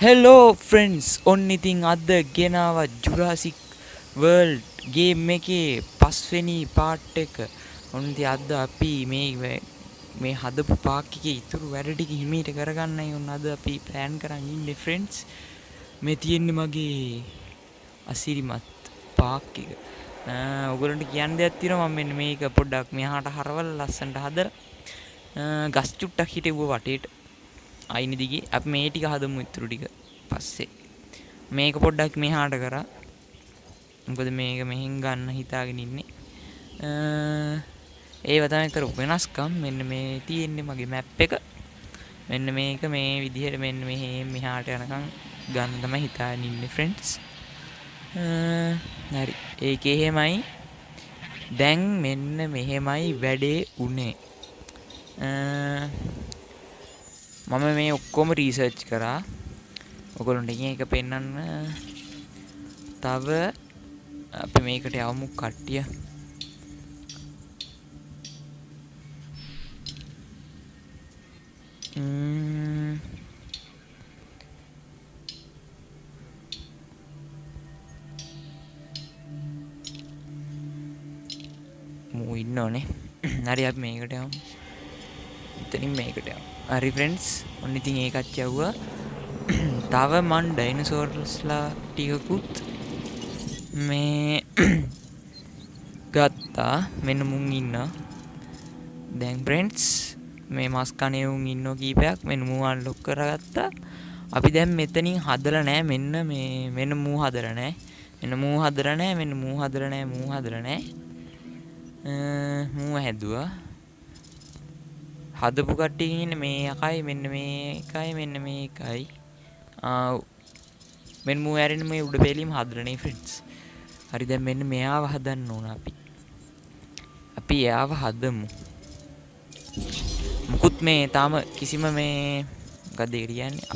Hello friends ඔන්න ඉතින් අද ගෙනාව ජුරාසික් වර්ල්ඩ් ගේම් එකේ පස්වෙනි පාර්ට් එක. ඔන්න ඉතින් අද අපි මේ හදපු පාක් එකේ ඉතුරු වැඩ ටික හිමීට කරගන්නයි ඔන්න අද අපි ප්ලෑන් කරන් ඉන්නේ ෆ්‍රෙන්ඩ්ස්. මේ තියෙන්නේ මගේ අසිරිමත් පාක් එක. ඔයගොල්ලන්ට කියන්න දෙයක් තියෙනවා මම මෙන්න මේක පොඩ්ඩක් මෙහාට හරවලා ලස්සනට හදලා ගස් චුට්ටක් හිටෙව්වා වටේට. අයින දිගේ අපි මේ ටික හදමු ඉතුරු ටික පස්සේ මේක පොඩ්ඩක් මෙහාට කරා මොකද මේක මෙහෙන් ගන්න හිතාගෙන ඉන්නේ ඒව තමයි කරපු වෙනස්කම් මෙන්න මේ තියෙන්නේ මගේ මැප් එක මෙන්න මේක මේ විදිහට මෙන්න මෙහාට යනකම් ගන්න තමයි හිතාගෙන ඉන්නේ ෆ්‍රෙන්ඩ්ස් හරි ඒකේ එහෙමයි දැන් මෙන්න මෙහෙමයි වැඩේ උනේ මම මේ ඔක්කොම රීසර්ච් කරා ඔයගොල්ලන්ට එක පෙන්නන්න තව අපි මේකට යවමු කට්ටිය මූ ඉන්නෝනේ හරි අපි මේකට යමු එතනින් මේකට යමු හරි ෆ්‍රෙන්ඩ්ස් ඔන්න ඉතින් ඒකත් යවුවා තව මන් ඩයිනසෝර්ස්ලා ටිකකුත් මේ ගත්තා මෙන්න මුන් ඉන්නවා දැන් ෆ්‍රෙන්ඩ්ස් මේ මස් කනේ උන් ඉන්නෝ කීපයක් මෙන්න මූ අන්ලොක් කරගත්තා අපි දැන් මෙතනින් හදලා නැහැ මෙන්න මූ හදලා නැහැ මෙන්න මූ හදලා නැහැ මෙන්න මූ හදලා නැහැ මූ හදලා නැහැ මූ හැදුවා හදපු කට්ටිය ඉන්නේ මේ එකයි මෙන්න මේ එකයි මෙන්න මේ එකයි මෙන්න මූ ඇරෙන්න මේ උඩ පෙළීම හදලානේ ෆ්‍රෙන්ඩ්ස් හරි දැන් මෙන්න මෙයාව හදන්න ඕන අපි එයාව හදමු මුකුත් මේ තාම කිසිම මේ මොකද ඒ කියන්නේ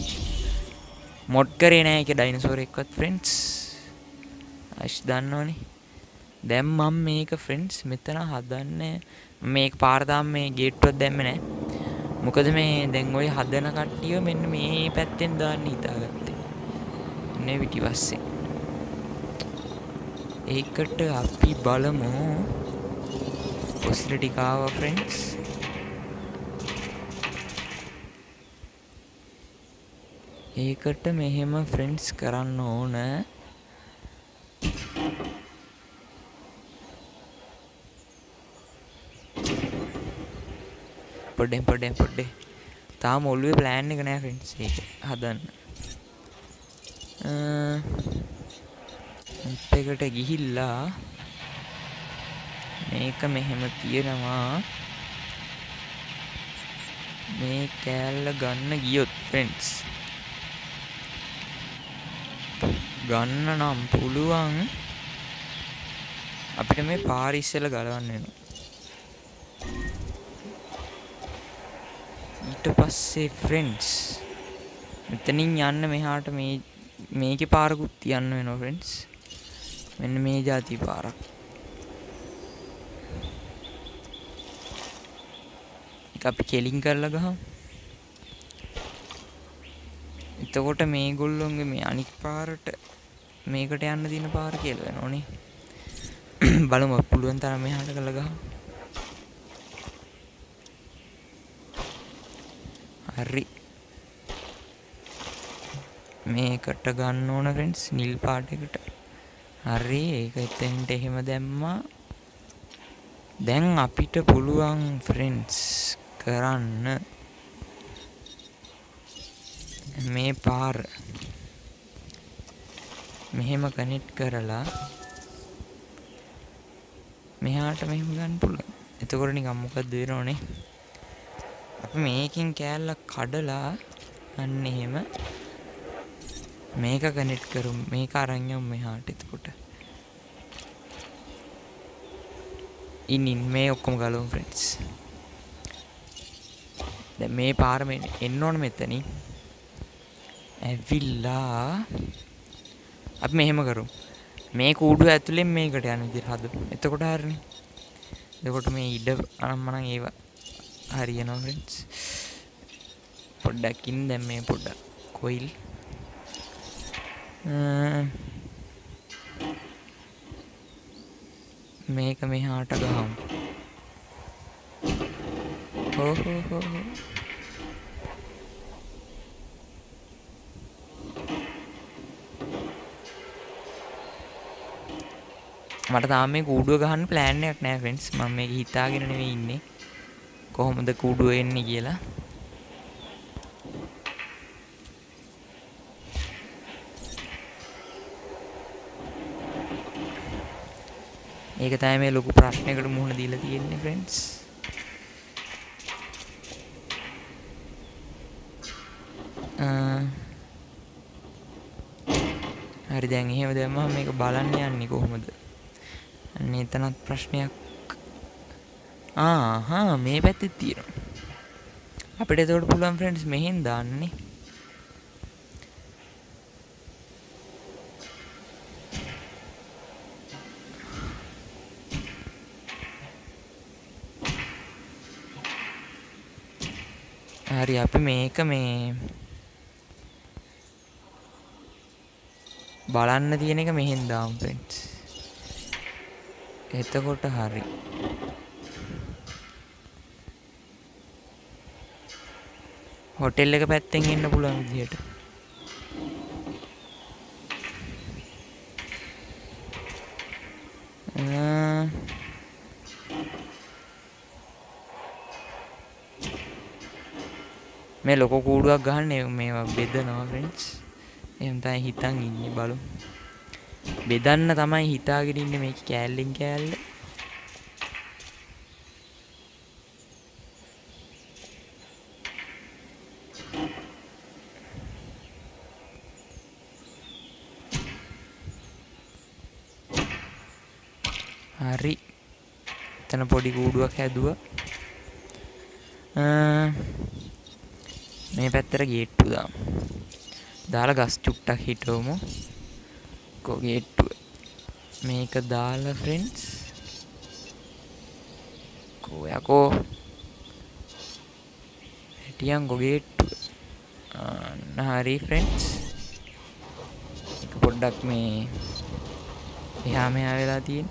මොඩ් කරේ නැහැ ඒක ඩයිනසෝර් එක්කවත් ෆ්‍රෙන්ඩ්ස් අයිස් දන්නවනේ දැන් මම මේක ෆ්‍රෙන්ඩ්ස් මෙතන හදන්නේ මේක පාර දාම මේ ගේට්ටුවක් දැම්මේ නැහැ මොකද මේ දැන් ওই හදන කට්ටිය මෙන්න මේ පැත්තෙන් දාන්න හිතාගත්තේ නේ පිටිපස්සේ ඒකට අපි බලමු පොස්ටර් ටික ආවා ෆ්‍රෙන්ඩ්ස් ඒකට මෙහෙම ෆ්‍රෙන්ඩ්ස් කරන්න ඕන පොඩ්ඩේ තාම ඔළුවේ ප්ලෑන් එක නෑ ෆ්‍රෙන්ඩ්ස් ඒක හදන්න එකට ගිහිල්ලා මේක මෙහෙම තියෙනවා මේ කෑල්ල ගන්න ගියොත් ෆ්‍රෙන්ඩ්ස් ගන්න නම් පුළුවන් අපිට මේ පාර ඉස්සෙල්ලා ගලවන්න වෙනවා ඊට පස්සේ ෆ්‍රෙන්ඩ්ස් මෙතනින් යන්න මෙහාට මේකේ පාරකුත් තියන්න වෙනවා ෆ්‍රෙන්ඩ්ස් මෙන්න මේ જાති පාරක් ඒක අපි කෙලින් කරලා ගහමු එතකොට මේගොල්ලොන්ගේ මේ අනික් පාරට මේකට යන්න දින පාර කියලා වෙනෝනේ බලමු පුළුවන් තරම් මෙහාට කරලා ගහමු හරි මේකට ගන්න ඕන ෆ්‍රෙන්ඩ්ස් නිල් පාට එකට හරි ඒක එතෙන්ට එහෙම දැම්මා දැන් අපිට පුළුවන් ෆ්‍රෙන්ඩ්ස් කරන්න මේ පාර මෙහෙම කනෙක්ට් කරලා මෙහාට මෙහෙම ගන්න පුළුවන් එතකොට නිකන් මොකද වෙනවනේ අපි මේකෙන් කෑල්ලක් කඩලා අන්න එහෙම මේක කනෙක්ට් කරමු මේක අරන් යමු මෙහාට එතකොට ඉන්න මේ ඔක්කොම ගලවමු ෆ්‍රෙන්ඩ්ස් දැන් මේ පාර එන්න ඕන මෙතනින් ඇවිල්ලා අපි මෙහෙම කරමු මේ කූඩුව ඇතුලෙන් මේකට යන විදිහට හදමු එතකොට හරිනේ එතකොට මේ ඉඩ අනම්මනම් ඒව හරියනවා ෆ්‍රෙන්ඩ්ස් පොඩ්ඩක් ඉන්න දැන් මේ පොඩ්ඩක් කොයිල් මේක මෙහාට ගහමු. හෝ හෝ හෝ හෝ. මට තාම මේ කූඩුව ගහන්න ප්ලෑන් එකක් නැහැ ෆ්‍රෙන්ඩ්ස්. මම මේක හිතාගෙන නෙවෙයි ඉන්නේ. කොහොමද කූඩුව එන්නේ කියලා. ඒක තමයි මේ ලොකු ප්‍රශ්නයකට මුහුණ දීලා තියෙන්නේ ෆ්‍රෙන්ඩ්ස්. හරි දැන් එහෙම දැම්මම මේක බලන්න යන්නේ කොහොමද? අන්න එතනත් ප්‍රශ්නයක්. මේ පැත්තේ තියෙනවා. අපිට ඒකට පුළුවන් ෆ්‍රෙන්ඩ්ස් මෙහෙන් දාන්නනේ. හරි අපි මේක මේ බලන්න තියෙන එක මෙහෙන් දාමු ෆ්‍රෙන්ඩ්ස්. එතකොට හරි. හොටෙල් එක පැත්තෙන් එන්න පුළුවන් විදියට. මේ ලොකු කූඩුවක් ගහන්න මේවා බෙදනවා ෆ්‍රෙන්ඩ්ස්. එහෙම තමයි හිතන් ඉන්නේ බලමු. බෙදන්න තමයි හිතාගෙන ඉන්නේ මේක කෑල්ලෙන් කෑල්ල. හරි. එතන පොඩි කූඩුවක් හැදුවා. මේ පැත්තට ගේට්ටු දාමු. දාලා ගස් චුට්ටක් හිටවමු. ගේට්ටුව මේක දාලා ෆ්‍රෙන්ඩ්ස්. යකෝ හිටියන්කෝ ගේට්ටුව. හරි ෆ්‍රෙන්ඩ්ස්. එක පොඩ්ඩක් මේ එහා මෙහා වෙලා තියෙන.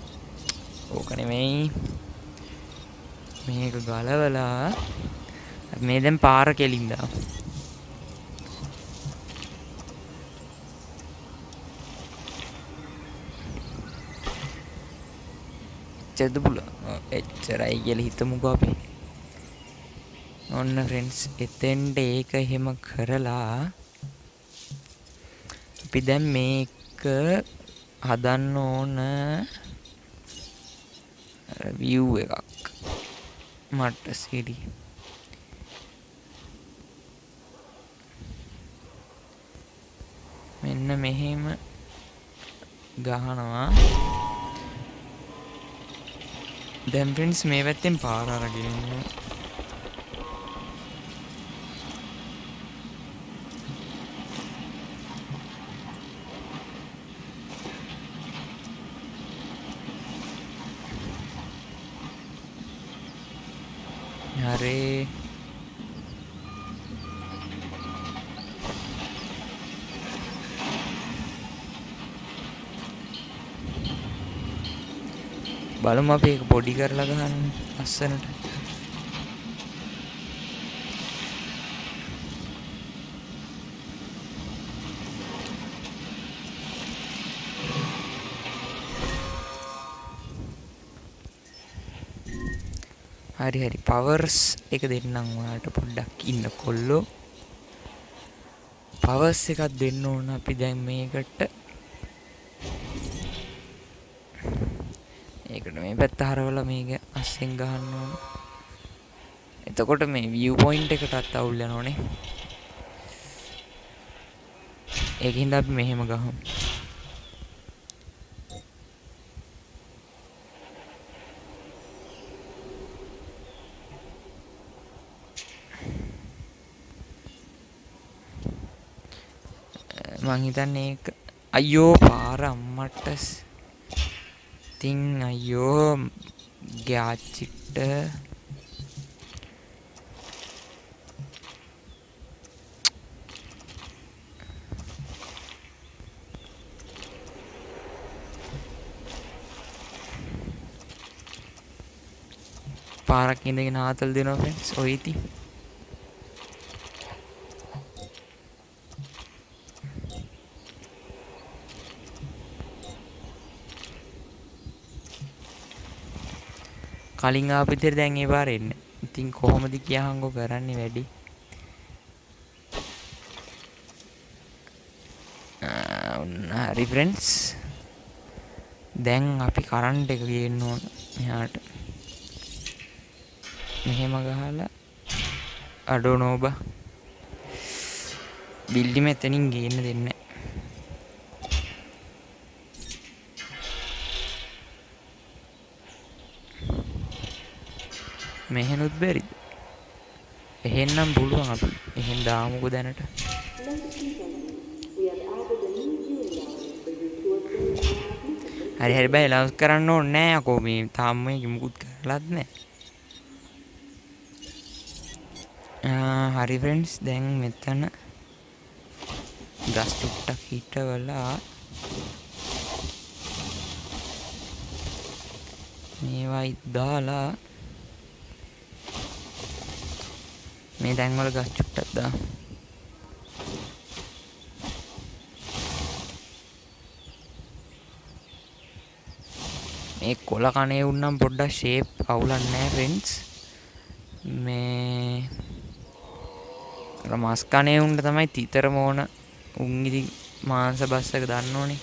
ඕක නෙමෙයි. මේක ගලවලා මේ දැන් පාර කෙලින් දාමු. එච්චරද පුළුවන්? එච්චරයි කියලා හිතමුකෝ අපි. ඔන්න ෆ්‍රෙන්ඩ්ස් එතෙන්ට ඒක එහෙම කරලා අපි දැන් මේක හදන්න ඕන view එකක්. මට සිරි මෙන්න මෙහෙම ගහනවා. දැන් ෆ්‍රෙන්ඩ්ස් මේ පැත්තෙන් පාර අරගෙන ඉන්න. හරි බලමු අපි ඒක පොඩි කරලා ගන්න ලස්සනට. හරි පවර්ස් එක දෙන්නම් ඔයාලට පොඩ්ඩක් ඉන්න කොල්ලෝ. පවර්ස් එකක් දෙන්න ඕන අපි දැන් මේකට. ඒකට මේ පැත්ත හරවලා මේක අස්සෙන් ගහන්න ඕන. එතකොට මේ view point එකටත් අවුල් යනෝනේ. ඒකින්ද අපි මෙහෙම ගහමු. මං හිතන්නේ ඒක අයියෝ පාර අම්මට තින් අයියෝ ගාච්චිට පාරක් ඉඳගෙන ආතල් දෙනවා ෆ්‍රෙන්ඩ්ස්. ඔය ඉතින් කලින් ආපු විදිහට දැන් ඒ පාරේ එන්නේ. ඉතින් කොහොමද කියහන්කෝ කරන්නේ වැඩි. හරි ෆ්‍රෙන්ඩ්ස්. දැන් අපි කරන්ට් එක ගේන්න ඕන මෙහාට. මෙහෙම ගහලා අඩෝ නෝබා. බිල්ඩි මෙතනින් ගේන්න දෙන්නේ. මෙහෙනුත් බැරිද? එහෙන්නම් පුළුවන් අපි. එහෙන් දාමුකෝ දැනට. හරි හරි බයි ලවුස් කරන්න ඕනේ නෑ අකෝ මේ තාම මේක මුකුත් කරලත් නෑ. හරි ෆ්‍රෙන්ඩ්ස් දැන් මෙතන ගස් ටිකක් හිටවලා මේවයි දාලා මේ දැන් වල ගස් චුට්ටක් දා. මේ කොළ කණේ උන්නම් පොඩ්ඩක් ෂේප් අවුලන්නේ නැහැ ෆ්‍රෙන්ඩ්ස්. මේ මස් කණේ උන්ට තමයි තිතරම ඕන. උන් ඉතින් මාංශ බස්සක දන්නෝනේ.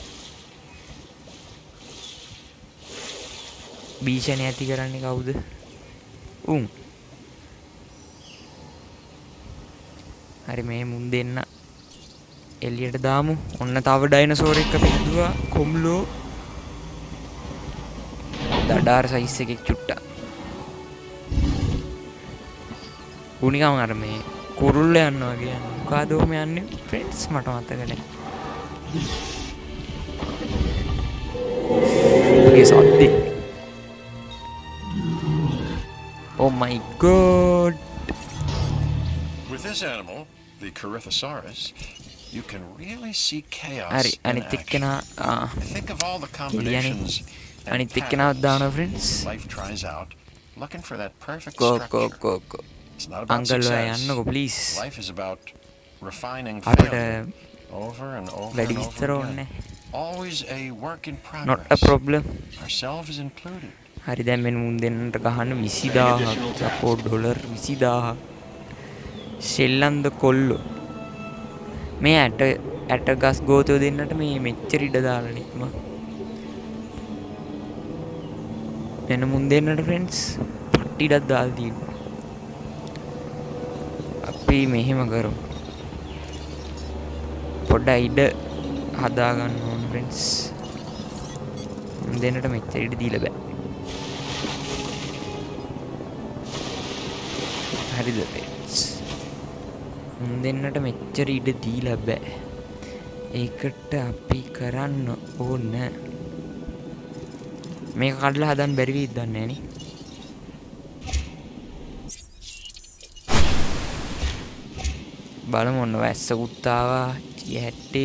භීෂණ ඇති කරන්නේ කවුද? උන්. හරි මේ මුන් දෙන්න එළියට දාමු. ඔන්න තව ඩයිනසෝර් එක පිටුවා කොම්ලෝ. දඩාර සයිස් එකේ චුට්ටා. උනිකම අර මේ කුරුල්ල යනවා කියන්නේ. මොකද ඔහම යන්නේ ෆ්‍රෙන්ඩ්ස් මට මතක නැහැ. ඔගේ සද්දේ. Oh my god. With this animal, the Corythosaurus, you can really see chaos හරි in අනිත් එක්කන action. Think of all the combinations and අනිත් එක්කනවත් දානවා friends. life tries out, looking for that perfect Go structure. It's not about uncle ඔයා success. යන්නකෝ please. Life is about refining අපිට failure over and over වැඩි and විස්තර over ඕනේ. again. Always a work in Not a progress. problem. Ourselves included. හරි දැන් මෙන්න මුන් දෙන්නට ගහන්න 20000ක් අපෝ ඩොලර් 20000ක්. ශ්‍රී කොල්ලෝ මේ ඇට ගස් ගෝතෝ දෙන්නට මේ මෙච්චර ඉඩ දාලා නික්ම. මෙන්න මුන් දෙන්නට ෆ්‍රෙන්ඩ්ස් පට්ටි ඉඩක් දාලා තියෙනවා. අපි මෙහෙම කරමු. පොඩ්ඩක් ඉඩ හදා ගන්න ඕන ෆ්‍රෙන්ඩ්ස්. මුන් දෙන්නට මෙච්චර ඉඩ දීලා බෑ. හරිද ෆ්‍රෙන්ඩ්ස්? මුන් දෙන්නට මෙච්චර ඉඩ දීලා බෑ. ඒකට අපි කරන්න ඕන මේක කඩලා හදන්න බැරි වෙයිද දන්නේ නෑනේ. බලමු ඔන්න වැස්සකුත් ආවා. 70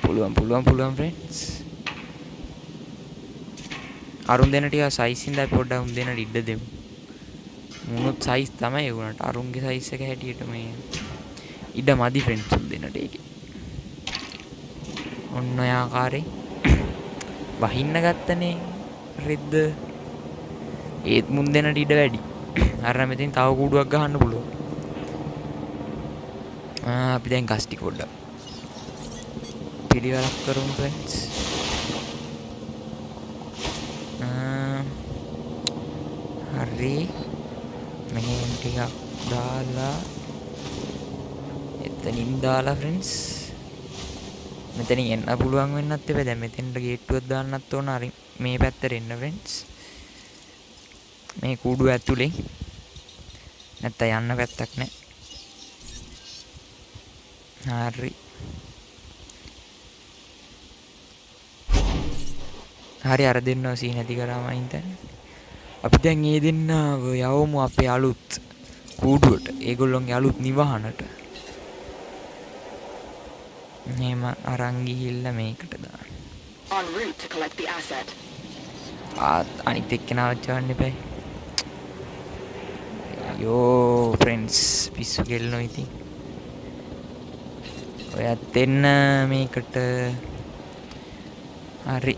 පුළුවන් ෆ්‍රෙන්ඩ්ස්. අරුන් දෙන්න ටික සයිස් ඉඳලා පොඩ්ඩක් උන් දෙන්න ඉඩ දෙමු. මුණුත් සයිස් තමයි ඒ වුණාට අරුන්ගේ සයිස් එක හැටියට මේ ඉඩ මදි ෆ්‍රෙන්ඩ්ස් උන් දෙන්නට ඒකේ. ඔන්න ඔය ආකාරයෙන් වහින්න ගත්තනේ රෙද්ද. ඒත් මුන් දෙන්නට ඉඩ වැඩි. අර මෙතෙන් තව කූඩුවක් ගහන්න පුළුවන්. අපි දැන් ගස් ටික පොඩ්ඩක් පිළිවෙලක් කරමු ෆ්‍රෙන්ඩ්ස්. හරි මෙහෙන් ටිකක් දාලා එතනින් දාලා ෆ්‍රෙන්ඩ්ස් මෙතනින් එන්න පුළුවන් වෙන්නත් එපා. දැන් මෙතෙන්ට ගේට්ටුවක් දාන්නත් ඕන. හරි මේ පැත්තට එන්න ෆ්‍රෙන්ඩ්ස්. මේ කූඩුව ඇතුලේ නැත්තම් යන්න පැත්තක් නැහැ. හරි හරි අර දෙන්නව සී නැති කරාම අයින්තන. අපි දැන් ඒ දෙන්නව යවමු අපේ අලුත් කූඩුවට. ඒගොල්ලොන්ගේ අලුත් නිවහනට. එහෙම අරන් ගිහිල්ලා මේකට දාන්න. En route to collect the asset. අනිත් එක්කෙනාව චවන්න එපා. යෝ ෆ්‍රෙන්ඩ්ස් පිස්සු කෙල්ලනෝ ඉතින්. ඔයත් එන්න මේකට. හරි.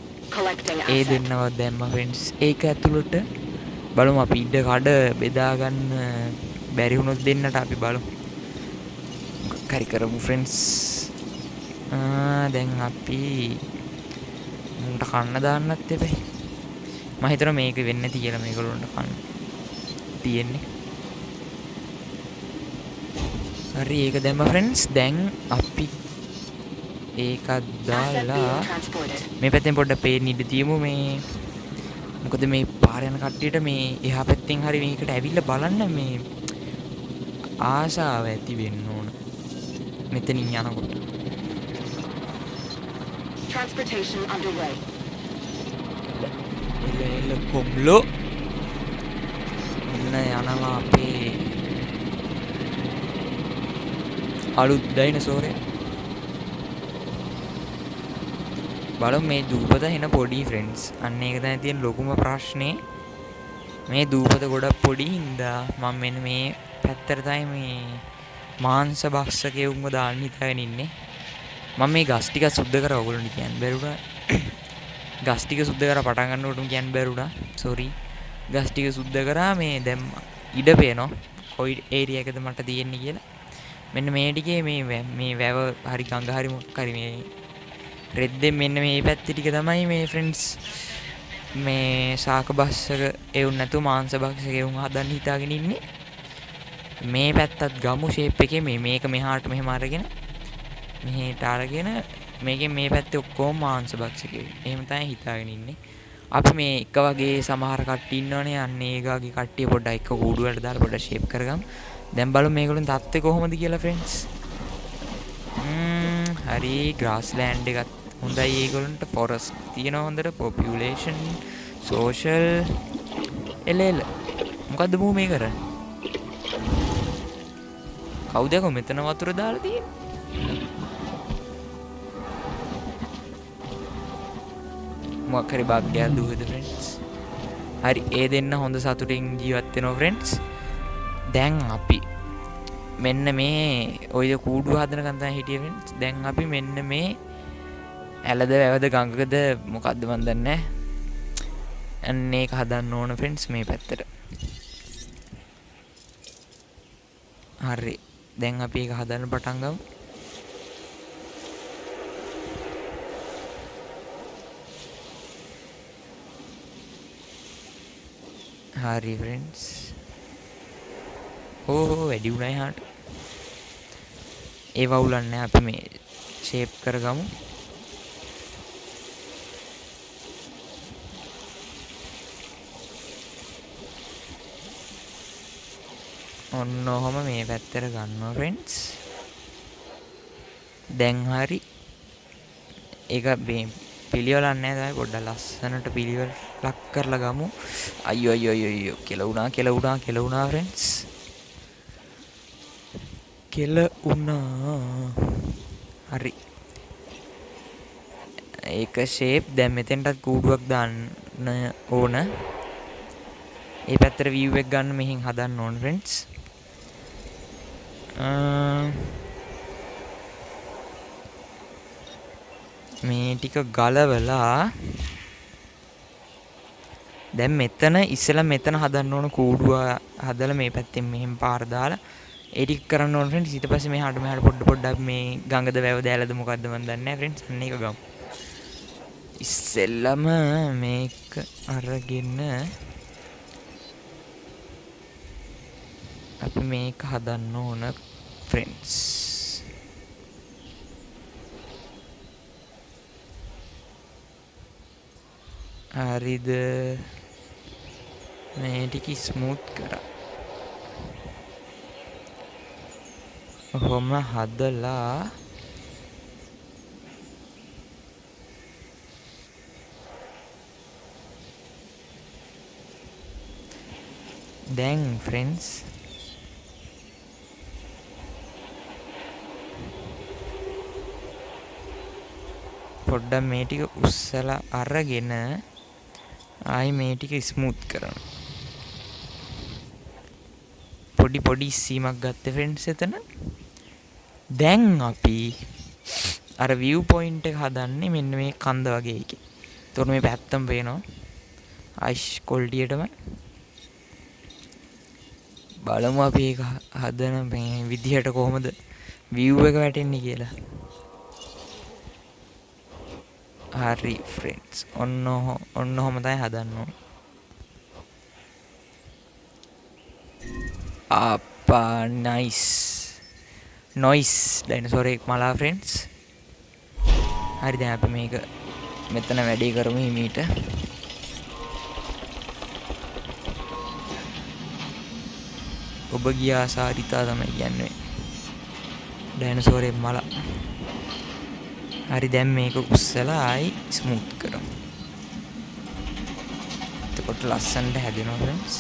ඒ දෙන්නව දැම්ම ෆ්‍රෙන්ඩ්ස්. ඒක ඇතුළට බලමු අපි ඉඩ කඩ බෙදා ගන්න බැරි වුණොත් දෙන්නට අපි බලමු. මොකක් හරි කරමු ෆ්‍රෙන්ඩ්ස්. දැන් අපි මුන්ට කන්න දාන්නත් එපේ. මම හිතනවා මේක වෙන්නේ නැති කියලා මේගොල්ලන්ට කන්න තියෙන්නේ. හරි ඒක දැම්ම ෆ්‍රෙන්ඩ්ස්. දැන් අපි ඒකත් දාලා මේ පැත්තෙන් පොඩ්ඩක් පේන්න ඉඩ තියමු. මේ මොකද මේ පාර යන කට්ටියට මේ එහා පැත්තෙන් හරි මේකට ඇවිල්ලා බලන්න මේ ආශාව ඇති වෙන්න ඕන මෙතනින් යනකොට. Transportation underway. එල කොම්ලෝ ඔන්න යනවා අපේ අලුත් ඩයිනසෝරයා. බලමු මේ දූපත එන පොඩි ෆ්‍රෙන්ඩ්ස්. අන්න ඒක තමයි තියෙන ලොකුම ප්‍රශ්නේ. මේ දූපත ගොඩක් පොඩි හින්දා මම මෙන්න මේ පැත්තට තමයි මේ මාංශ භක්ෂකයුන්ව දාන්න හිතාගෙන ඉන්නේ. මම මේ ගස් ටික සුද්ධ කරා ඔයගොල්ලන්ට කියන්න බැරුණා. ගස් ටික සුද්ධ කරා පටන් ගන්නකොටම කියන්න බැරුණා. සෝරි. ගස් ටික සුද්ධ කරා මේ දැන් ඉඩ පේනවා. කොයි ඒරියා එකද මට තියෙන්නේ කියලා. මෙන්න මේ ටිකේ මේ වැව හරි ගඟ හරි මොකක් හරි මේ රෙද්දෙන් මෙන්න මේ පැත්තේ ටික තමයි මේ ෆ්‍රෙන්ඩ්ස් මේ ශාක භක්ෂක එවුන් නැතු මාංශ භක්ෂක එවුන් හදන්න හිතාගෙන ඉන්නේ. මේ පැත්තත් ගමු ෂේප් එකේ මේක මෙහාට මෙහෙම අරගෙන මෙහෙට අරගෙන මේකෙන් මේ පැත්තේ ඔක්කොම මාංශ භක්ෂකයෝ. එහෙම තමයි හිතාගෙන ඉන්නේ. අපි මේ එක වගේ සමහර කට්ටිය ඉන්නවනේ. අන්න ඒ ගාගේ කට්ටිය පොඩ්ඩක් එක කූඩුවකට දාලා පොඩ්ඩක් ෂේප් කරගමු. දැන් බලමු මේගොල්ලන් තත්ත්වය කොහොමද කියලා ෆ්‍රෙන්ඩ්ස්. හරි ග්‍රාස් ලෑන්ඩ් එකත් හොඳයි ඒගොල්ලන්ට. ෆොරස්ට් තියෙනවා හොඳට. පොපියුලේෂන් සෝෂල් එල මොකද්ද මූ මේ කරන්නේ? කවුද යකෝ මෙතන වතුර දාලා තියෙන්නේ? මොකක් හරි බග්ගයක් දුවද ෆ්‍රෙන්ඩ්ස්. හරි ඒ දෙන්න හොඳ සතුටින් ජීවත් වෙනවා ෆ්‍රෙන්ඩ්ස්. දැන් අපි මෙන්න මේ ඔය කූඩුව හදනකන් තමයි හිටියේ ෆ්‍රෙන්ඩ්ස්. දැන් අපි මෙන්න මේ ඇලද වැවද ගඟකද මොකද්ද මන් දන්නේ නැහැ. අන්න ඒක හදන්න ඕන ෆ්‍රෙන්ඩ්ස් මේ පැත්තට. හරි දැන් අපි ඒක හදන්න පටන් ගමු. හරි ෆ්‍රෙන්ඩ්ස්. ඕ වැඩි උනායි හාට. ඒ වවුලන්නේ අපි මේ ෂේප් කරගමු. ඔන්න ඔහම මේ පැත්තට ගන්නවා ෆ්‍රෙන්ඩ්ස්. දැන් හරි ඒක මේ පිළිවෙලක් නැහැ තමයි පොඩ්ඩක් ලස්සනට පිළිවෙල ලක් කරලා ගමු. අයියෝ කෙල වුණා ෆ්‍රෙන්ඩ්ස්. කෙල වුණා. හරි ඒක ෂේප්. දැන් මෙතෙන්ටත් කූඩුවක් දාන්න ඕන. ඒ පැත්තට view එක ගන්න මෙහෙන් හදන්න ඕන ෆ්‍රෙන්ඩ්ස්. මේ ටික ගලවලා දැන් මෙතන ඉස්සෙල්ලා මෙතන හදන්න ඕන කූඩුව හදලා මේ පැත්තෙන් මෙහෙම පාර දාලා ඒ ටික කරන්න ඕන ෆ්‍රෙන්ඩ්ස්. ඊට පස්සේ මෙහාට පොඩ්ඩක් මේ ගඟද වැවද ඇලද මොකද්ද මන් දන්නේ නැහැ ෆ්‍රෙන්ඩ්ස්. අන්න ඒක ගමු. ඉස්සෙල්ලාම මේක අරගෙන අපි මේක හදන්න ඕන ෆ්‍රෙන්ඩ්ස්. හරිද මේ ටික ස්මූත් කරා. ඔහොම හදලා දැන් ෆ්‍රෙන්ඩ්ස් පොඩ්ඩක් මේ ටික උස්සලා අරගෙන ආයි මේ ටික ස්මූත් කරනවා. පොඩි සීමක් ගත්ත ෆ්‍රෙන්ඩ්ස් එතන. දැන් අපි අර view point එක හදන්නේ මෙන්න මේ කන්ද වගේ එකේ. එතකොට මේ පැත්තම පේනවා. අයිෂ් කොල්ඩියටම බලමු අපි ඒක හදන මේ විදිහට කොහොමද view එක වැටෙන්නේ කියලා. හරි ෆ්‍රෙන්ඩ්ස්. ඔන්න ඔහොම තමයි හදන්න ඕන. අප්පා නයිස්. නොයිස් ඩයිනසෝර් එක මලා ෆ්‍රෙන්ඩ්ස්. හරි දැන් අපි මේක මෙතන වැඩි කරමු හිමීට. ඔබ ගියා සාරිතා තමයි කියන්නේ. ඩයිනසෝර් එක මලා. හරි දැන් මේක උස්සලා ආයි ස්මූත් කරමු. එතකොට ලස්සනට හැදෙනවා ෆ්‍රෙන්ඩ්ස්.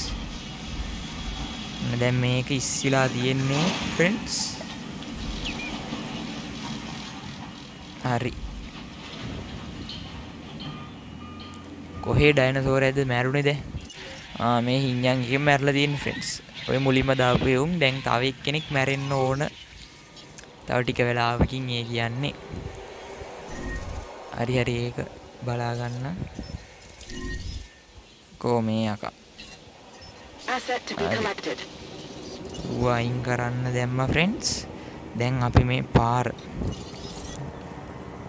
දැන් මේක ඉස්සිලා තියෙන්නේ ෆ්‍රෙන්ඩ්ස්. හරි. කොහේ ඩයිනසෝර් එකද මැරුණේ දැන්? මේ හින්යන් එකෙන් මැරලා තියෙන්නේ ෆ්‍රෙන්ඩ්ස්. ඔය මුලින්ම දාපු එවුන් දැන් තව එක්කෙනෙක් මැරෙන්න ඕන. තව ටික වෙලාවකින් ඒ කියන්නේ. හරි ඒක බලා ගන්න. කොහොමේ අකා. Asset to be collected. වයින් කරන්න දැම්ම ෆ්‍රෙන්ඩ්ස්. දැන් අපි මේ පාර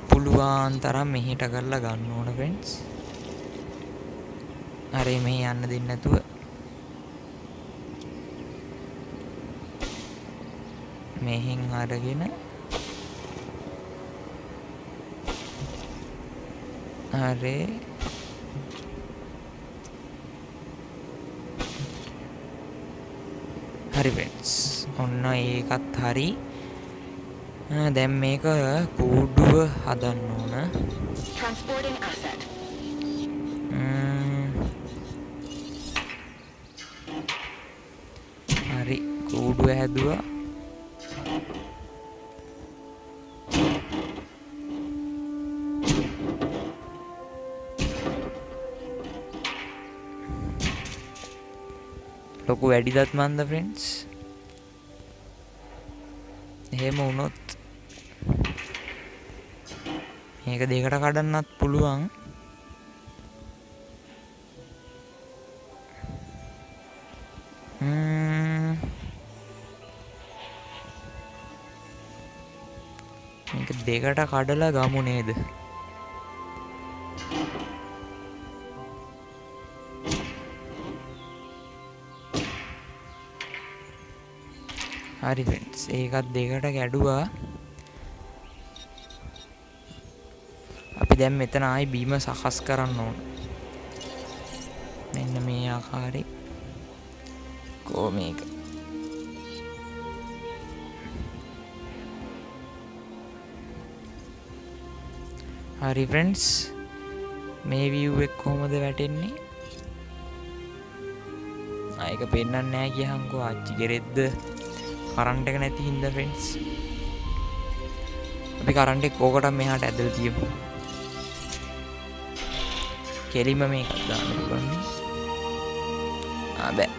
පුළුවන් තරම් මෙහෙට කරලා ගන්න ඕන ෆ්‍රෙන්ඩ්ස්. හරි මේ යන්න දෙන්නේ නැතුව මෙහෙන් අරගෙන හරි ෆ්‍රෙන්ඩ්ස්. ඔන්න ඒකත් හරි. දැන් මේක කූඩුව හදන්න ඕන. Transporting asset. හරි කූඩුව හැදුවා. ලොකු වැඩිදත් මන්ද ෆ්‍රෙන්ඩ්ස්. එහෙම වුණොත් මේක දෙකට කඩන්නත් පුළුවන්. මේක දෙකට කඩලා ගමු නේද? හරි ෆ්‍රෙන්ඩ්ස්. ඒකත් දෙකට කැඩුවා. අපි දැන් මෙතන ආයි බීම සකස් කරන්න ඕන. මෙන්න මේ ආකාරي මේක. හරි ෆ්‍රෙන්ඩ්ස්. මේ view එක කොහොමද වැටෙන්නේ? ආයක පෙන්නන්නේ නැහැ කියහන්කෝ. ආච්චි ගෙරෙද්ද කරන්ට් එක නැති හින්දා ෆ්‍රෙන්ඩ්ස්. අපි කරන්ට් එක කෝකට මෙහාට ඇදලා තියමු. කෙලිම මේකක් දාන්න පුළුවන්. බෑ.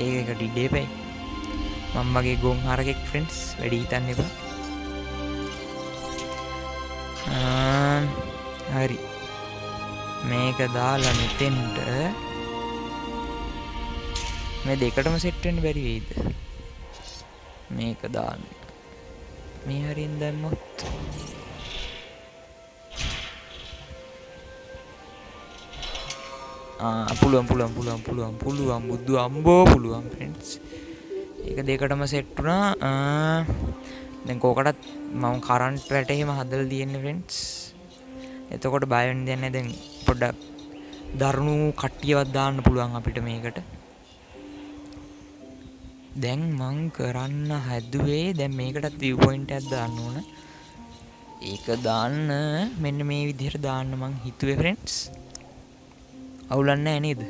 ඒකට ඉඩේපයි. මම වගේ ගොන් හරකෙක් ෆ්‍රෙන්ඩ්ස්. වැඩි හිතන්න එපා. හරි. මේක දාලා මෙතෙන්ට මේ දෙකටම සෙට් වෙන්න බැරි වෙයිද? මේක දාන්න. මේ හරියෙන් දැම්මොත් පුළුවන් බුදු අම්බෝ පුළුවන් ෆ්‍රෙන්ඩ්ස්. ඒක දෙකටම සෙට් වුණා. දැන් කෝකටත් මම කරන්ට් රැට එහෙම හදලා තියෙන්නේ ෆ්‍රෙන්ඩ්ස්. එතකොට බය වෙන්න දෙයක් නැහැ. දැන් පොඩ්ඩක් දරුණු කට්ටියවත් දාන්න පුළුවන් අපිට මේකට. දැන් මං කරන්න හැදුවේ දැන් මේකටත් view point එකක් දාන්න ඕන. ඒක දාන්න මෙන්න මේ විදිහට දාන්න මං හිතුවේ ෆ්‍රෙන්ඩ්ස්. අවුලක් නැහැ නේද?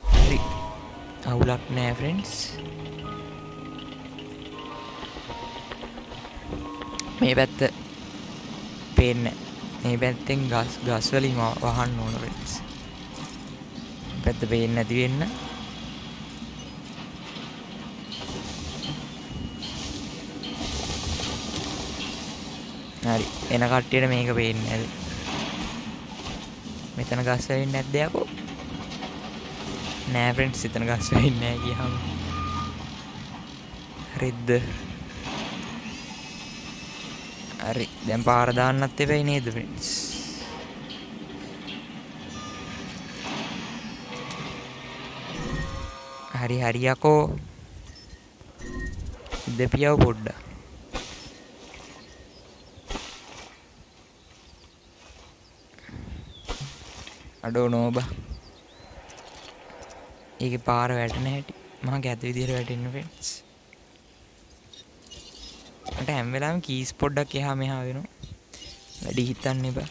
හරි. අවුලක් නැහැ ෆ්‍රෙන්ඩ්ස්. මේ පැත්ත පේන්නේ මේ පැත්තෙන් ගස් වලින් වහන්න ඕන friends. පැත්ත පේන්නේ නැති වෙන්න. හරි. එන කට්ටියට මේක පේන්නේ නැද? මෙතන ගස් වෙන්නේ නැද්ද යකෝ? නෑ friends එතන ගස් වෙන්නේ නැහැ කියහම. හරිද? හරි. දැන් පාර දාන්නත් එපයි නේද friends? හරි යකෝ. දෙපියව පොඩ්ඩක්. අඩෝ නෝබා. ඒකේ පාර වැටෙන හැටි මම ගැත විදියට වැටෙන්න friends. මට හැම වෙලාවෙම කීස් පොඩ්ඩක් එහා මෙහා වෙනවා. වැඩි හිතන්න එපා.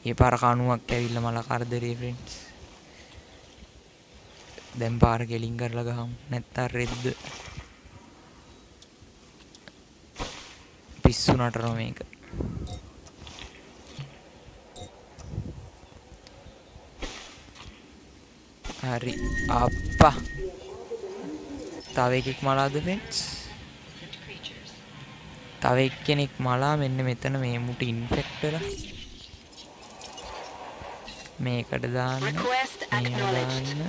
ඒ පාර කණුවක් ඇවිල්ලා මල කරදරේ friends. දැන් පාර ගෙලින් කරලා ගහමු. නැත්තම් රෙද්ද. පිස්සු නටනවා මේක. හරි අප්පා. තව එකෙක් මලාද friends? තව එක්කෙනෙක් මලා මෙන්න මෙතන මේ මුට ඉන්ෆෙක්ට් වෙලා. මේකට දාන්න. Request acknowledged.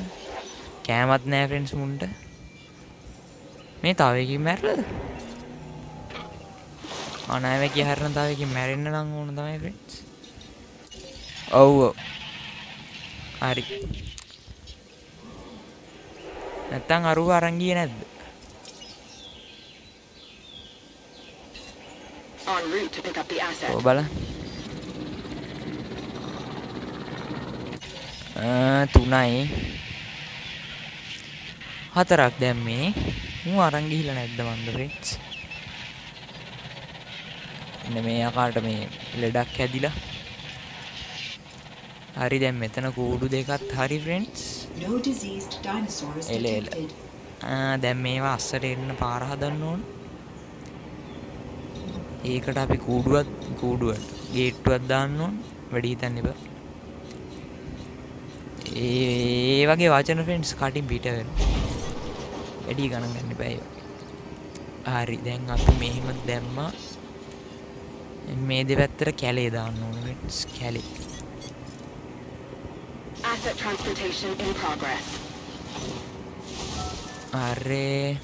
කෑමත් නෑ friends මුන්ට. මේ තව එකකින් මැරලාද? අනාවැකිය හැරෙන තව එකකින් මැරෙන්න නම් ඕන තමයි friends. ඔව්. හරි. නැත්තම් අරුව අරන් ගියේ නැද්ද? En route to pick up the asset. ඔය බලන්න. 3යි 4ක් දැම්මේ. මූ අරන් ගිහිල්ලා නැද්ද මන්ද friends? එන්න මේ ආකාරයට මේ ලෙඩක් හැදිලා. හරි දැන් මෙතන කූඩු දෙකත් හරි friends. No diseased dinosaurs detected. දැන් මේවා අස්සට එන්න පාර හදන්න ඕන. ඒකට අපි කූඩුවට ගේට්ටුවක් දාන්න ඕන. වැඩි හිතන්න එපා. ඒ වගේ වචන friends කටින් පිට වෙනවා. වැඩි ගණන් ගන්න එපා ඒවා. හරි දැන් අපි මෙහෙම දැම්මා. මේ දෙපැත්තට කැලේ දාන්න ඕන friends. කැලේ. Asset transportation in progress. අරේ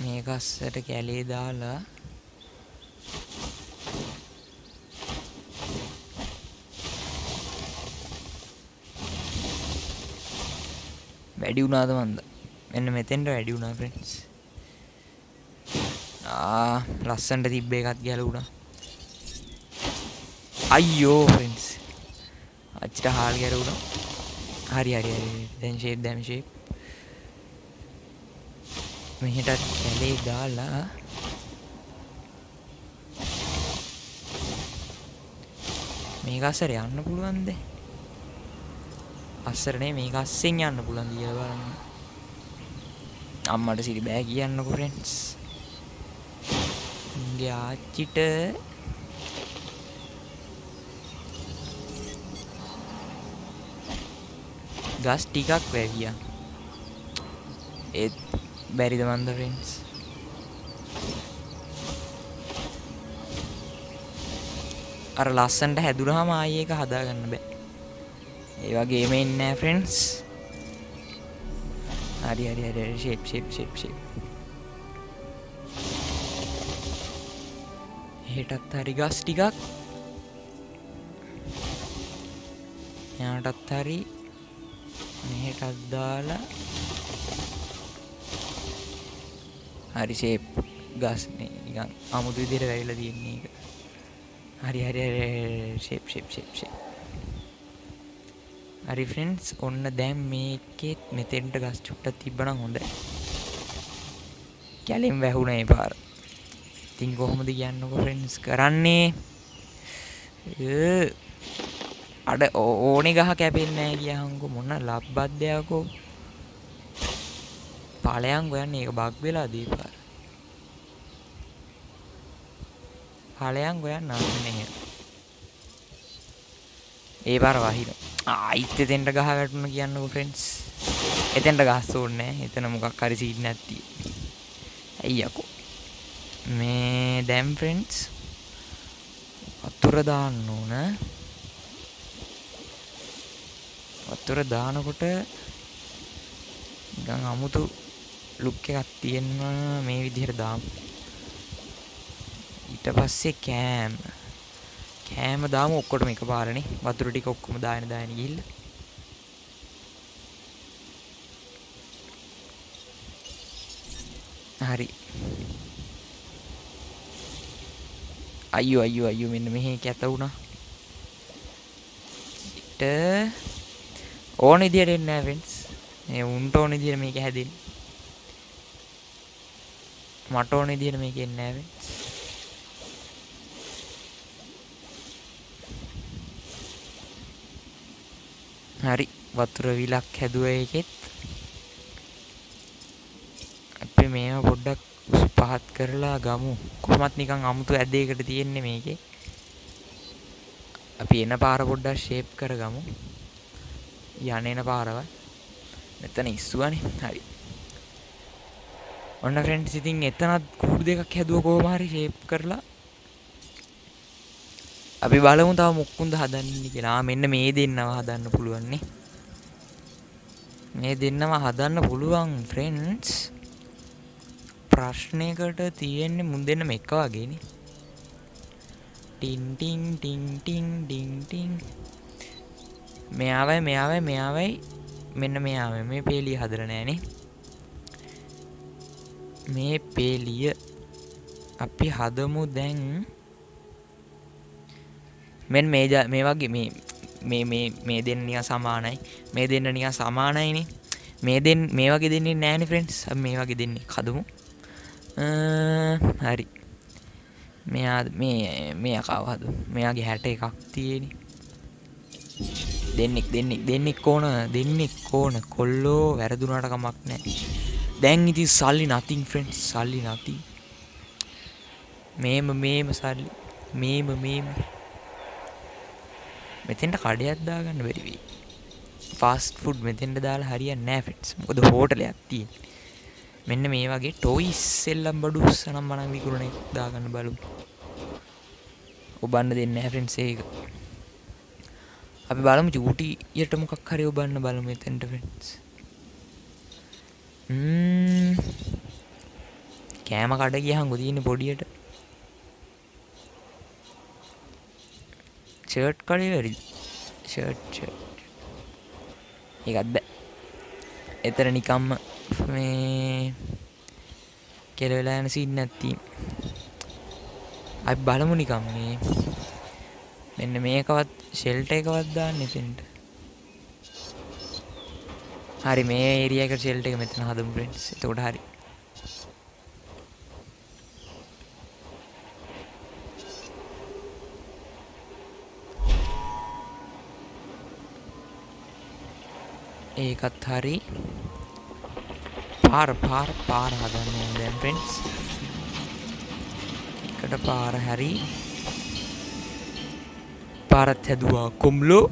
මේක අස්සට කැලේ දාලා වැඩි වුණාද මන්ද? මෙන්න මෙතෙන්ට වැඩි වුණා friends. ලස්සනට තිබ්බ එකත් ගැලුණා. අයියෝ friends. අච්චට හාල් ගැලුණා. හරි. දැන් shape. මෙහෙටත් කැලේ දාලා මේක අස්සර යන්න පුළුවන්ද? අස්සර නේ මේක අස්සෙන් යන්න පුළුවන්ද කියලා බලන්න. අම්මට සිරි බෑ කියන්නකෝ friends. උන්ගේ ආච්චිට ගස් ටිකක් වැවියා. ඒත් බැරිද මන්ද friends? අර ලස්සනට හැදුනහම ආයේ ඒක හදාගන්න බෑ. ඒ වගේම ඉන්නේ නැහැ friends. හරි shape. හෙටත් හරි ගස් ටිකක්. යාටත් හරි මෙහෙටත් දාලා හරි shape ගස් නේ නිකන් අමුතු විදිහට වැවිලා තියෙන්නේ ඒක. හරි shape. හරි friends ඔන්න දැන් මේකෙත් මෙතෙන්ට ගස් චුට්ටක් තිබ්බනම් හොඳයි. කැලෙන් වැහුණා ඒ පාර. ඉතින් කොහොමද කියන්නකෝ friends කරන්නේ? අඩ ඕනේ ගහ කැපෙන්නේ නැහැ කියහන්කෝ මොන ලබ්බද්ද යකෝ ඵලයන් ගොයන්නේ ඒක බග් වෙලා දීපාර ඵලයන් ගොයන්න නැහැ ඒ පාර වහින ආයිත් එතෙන්ට ගහ වැටුණා කියන්නකෝ ෆ්‍රෙන්ඩ්ස් එතෙන්ට ගහස් ඕනේ නැහැ එතන මොකක් හරි සීඩ් නැති අයියකෝ මේ දැන් ෆ්‍රෙන්ඩ්ස් වතුර දාන්න ඕන වතුර දානකොට නිකන් අමුතු ලුක් එකක් තියෙනවා මේ විදිහට දාමු ඊට පස්සේ කෑම දාමු ඔක්කොටම එකපාරනේ වතුර ටික ඔක්කොම දාගෙන ගිහිල්ලා හරි අයියෝ මෙන්න මෙහෙ කැත වුණා ඊට ඕන විදියට එන්නේ නැහැ ෆ්‍රෙන්ඩ්ස් මේ උන්ට ඕන විදියට මේක හැදෙන්නේ මට ඕන විදියට මේක එන්නේ නැහැ ෆ්‍රෙන්ඩ්ස් හරි වතුර විලක් හැදුවා ඒකෙත් අපි මේව පොඩ්ඩක් පහත් කරලා ගමු කොහොමත් නිකන් අමුතු ඇදයකට තියෙන්නේ මේකේ අපි එන පාර පොඩ්ඩක් ෂේප් කරගමු යන පාරවල් මෙතන ඉස්සුවනේ හරි ඔන්න ෆ්‍රෙන්ඩ්ස් ඉතින් එතනත් කූඩු දෙකක් හැදුවා කොහොම හරි ෂේප් කරලා අපි බලමු තව මොක්කුන්ද හදන්නේ කියලා මෙන්න මේ දෙන්නව හදන්න පුළුවන් නේ මේ දෙන්නව හදන්න පුළුවන් ෆ්‍රෙන්ඩ්ස් ප්‍රශ්නයකට තියෙන්නේ මුන් දෙන්නම එක වගේනේ ටින් ටින් ටින් ටින් ටින් ටින් මෙයාවයි මෙන්න මෙයාවයි මේ පේලිය හදලා නැහනේ මේ පේලිය අපි හදමු දැන් මෙන්න මේ වගේ මේ දෙන්න නිකන් සමානයි මේ දෙන්න නිකන් සමානයිනේ මේ වගේ දෙන්නේ නැහනේ ෆ්‍රෙන්ඩ්ස් අපි මේ වගේ දෙන්නේ හදමු හරි මෙයා කව හදමු මෙයාගේ 60 එකක් තියෙන්නේ දෙන්නෙක් ඕන කොල්ලෝ වැරදුනාට කමක් නැහැ දැන් ඉතින් සල්ලි nothing friends සල්ලි nothing මේම සල්ලි මේම මෙතෙන්ට කඩයක් දාගන්න බැරි වෙයි ෆාස්ට් ෆුඩ් මෙතෙන්ට දාලා හරියන්නේ නැහැ friends මොකද හෝටලයක් තියෙන්නේ මෙන්න මේ වගේ ටොයිස් සෙල්ලම් බඩු උස්සනම් මනම් විකුණන එක දාගන්න බලමු ඔබන්න දෙන්නේ නැහැ friends ඒක අපි බලමු චූටියට මොකක් හරි ඔබන්න බලමු එතෙන්ට ෆ්‍රෙන්ඩ්ස් කෑම කඩ ගියහංගු තියෙන්නේ පොඩියට ෂර්ට් කඩේ වෙරි ෂර්ට් ඒකත් බෑ එතන නිකම්ම මේ කෙල වෙලා යන සීන් නැති අපි බලමු නිකම් මේ මෙන්න මේකවත් ෂෙල්ටර් එකවත් දාන්න එතෙන්ට හරි මේ ඒරියා එකට ෂෙල්ටර් එක මෙතන හදමු ෆ්‍රෙන්ඩ්ස් එතකොට හරි ඒකත් හරි පාර හදන්න ඕන දැන් ෆ්‍රෙන්ඩ්ස් එකට පාර හරි පාරත් හැදුවා කොම්ලෝ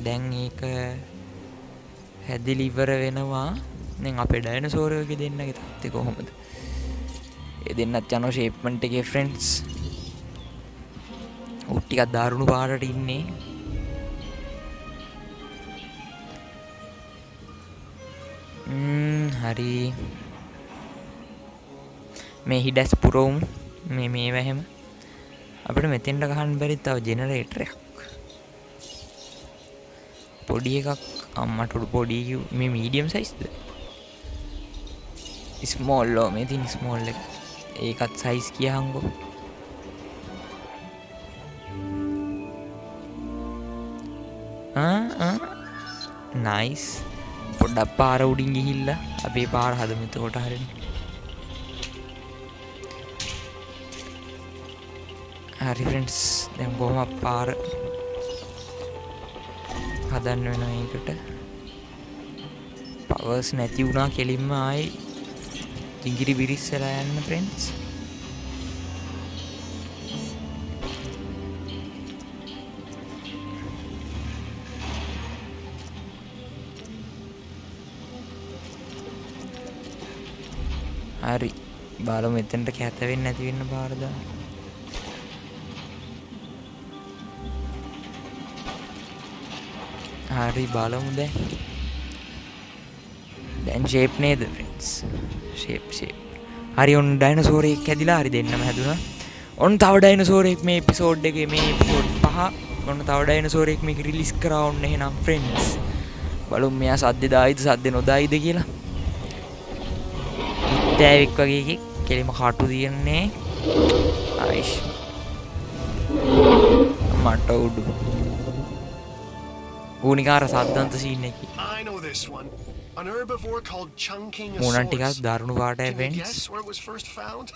දැන් ඒක හැදිලි ඉවර වෙනවා දැන් අපේ ඩයිනසෝරයෝගේ දෙන්නගේ තත්ත්වය කොහොමද ඒ දෙන්නත් යනවා ෂේප්මන්ට් එකේ ෆ්‍රෙන්ඩ්ස් උත් ටිකක් දාරුණු පාරට ඉන්නේ හරි මේ හිඩස් පුරවුම් මේ වැහෙම අපිට මෙතෙන්ට ගහන්න බැරි තව ජෙනරේටරයක් පොඩි එකක් අම්මට පොඩි මේ මීඩියම් සයිස්ද ස්මෝල් ලෝ මේ තියෙන ස්මෝල් එක ඒකත් සයිස් කියහන්කෝ නයිස් පොඩ්ඩක් පාර උඩින් ගිහිල්ලා අපේ පාර හදමු එතකොට හරිනේ හරි ෆ්‍රෙන්ඩ්ස් දැන් කොහොම පාර හදන්න වෙනවා ඒකට පවර්ස් නැති වුණා කෙලින්ම ආයි තිංගිරි බිරිස්සලා යන්න ෆ්‍රෙන්ඩ්ස් හරි බලමු මෙතනට කැත වෙන්නේ නැති වෙන්න පාර දාන්න හරි බලමු දැන් ෂේප් නේද ෆ්‍රෙන්ඩ්ස් ෂේප් හරි ඔන්න ඩයිනෝසෝර් එකක් හැදිලා හරි දෙන්නම හැදුනා ඔන්න තව ඩයිනෝසෝර් එකක් මේ එපිසෝඩ් එකේ මේ එපිසෝඩ් 5 ඔන්න තව ඩයිනෝසෝර් එකක් මේක රිලීස් කරා ඔන්න එහෙනම් ෆ්‍රෙන්ඩ්ස් බලමු මෙයා සද්ද දායිද සද්ද නොදායිද කියලා ඉත්තෑවෙක් වගේ එකෙක් කෙලිම කටු තියන්නේ ආයිෂ් මට උඩු ඌනිකාර සද්දන්ත සීන් එක I know this one. An herbivore called Chungking මූණන් ටිකක් දරුණු පාටයි Can you friends guess where it was first found?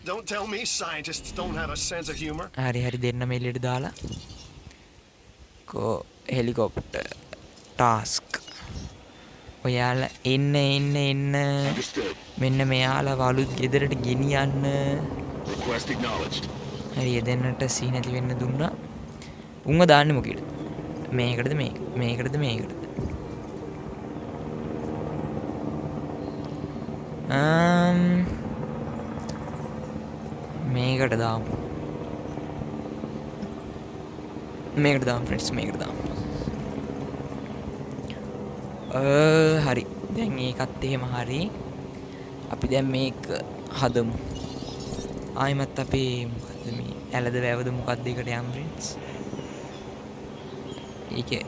Don't tell me scientists don't have a sense of humor. හරි දෙන්න මෙල්ලට දාලා කෝ හෙලිකොප්ටර් ටාස්ක් ඔයාලා එන්න මෙන්න මෙයාලා වලුත් ගෙදරට ගෙනියන්න Request acknowledged. හරි එදෙන්නට සී නැති වෙන්න දුන්නා උන්ව දාන්නේ මොකේද මේකටද මේකටද මේකට දාමු ෆ්‍රෙන්ඩ්ස් මේකට දාමු හරි දැන් ඒකත් එහෙම හරි අපි දැන් මේක හදමු ආයිමත් අපේ මොකද්ද මේ ඇලද වැවද මොකද්ද එකට යම් ෆ්‍රෙන්ඩ්ස් ඒකේ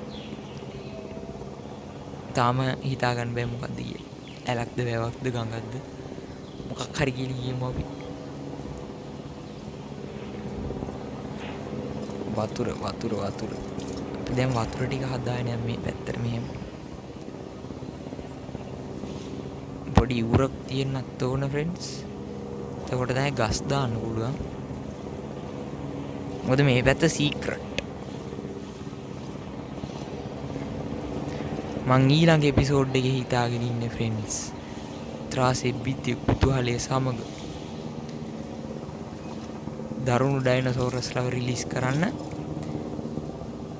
තාම හිතා ගන්න බෑ මොකද්ද කියලා ඇලක්ද වැවක්ද ගඟක්ද මොකක් හරි කියලා කියමු අපි වතුර අපි දැන් වතුර ටික හදාගෙන යන්න මේ පැත්තට මෙහෙම පොඩි ඉවුරක් තියෙන්නත් ඕන ෆ්‍රෙන්ඩ්ස් එතකොට තමයි ගස් දාන්න පුළුවන් මොකද මේ පැත්ත සීක්‍රට් මං ඊළඟ එපිසෝඩ් එකේ හිතාගෙන ඉන්නේ ෆ්‍රෙන්ඩ්ස් ත්‍රාසෙබ්බිති කුතුහලය සමග දරුණු ඩයිනෝසෝරස්ලා රිලීස් කරන්න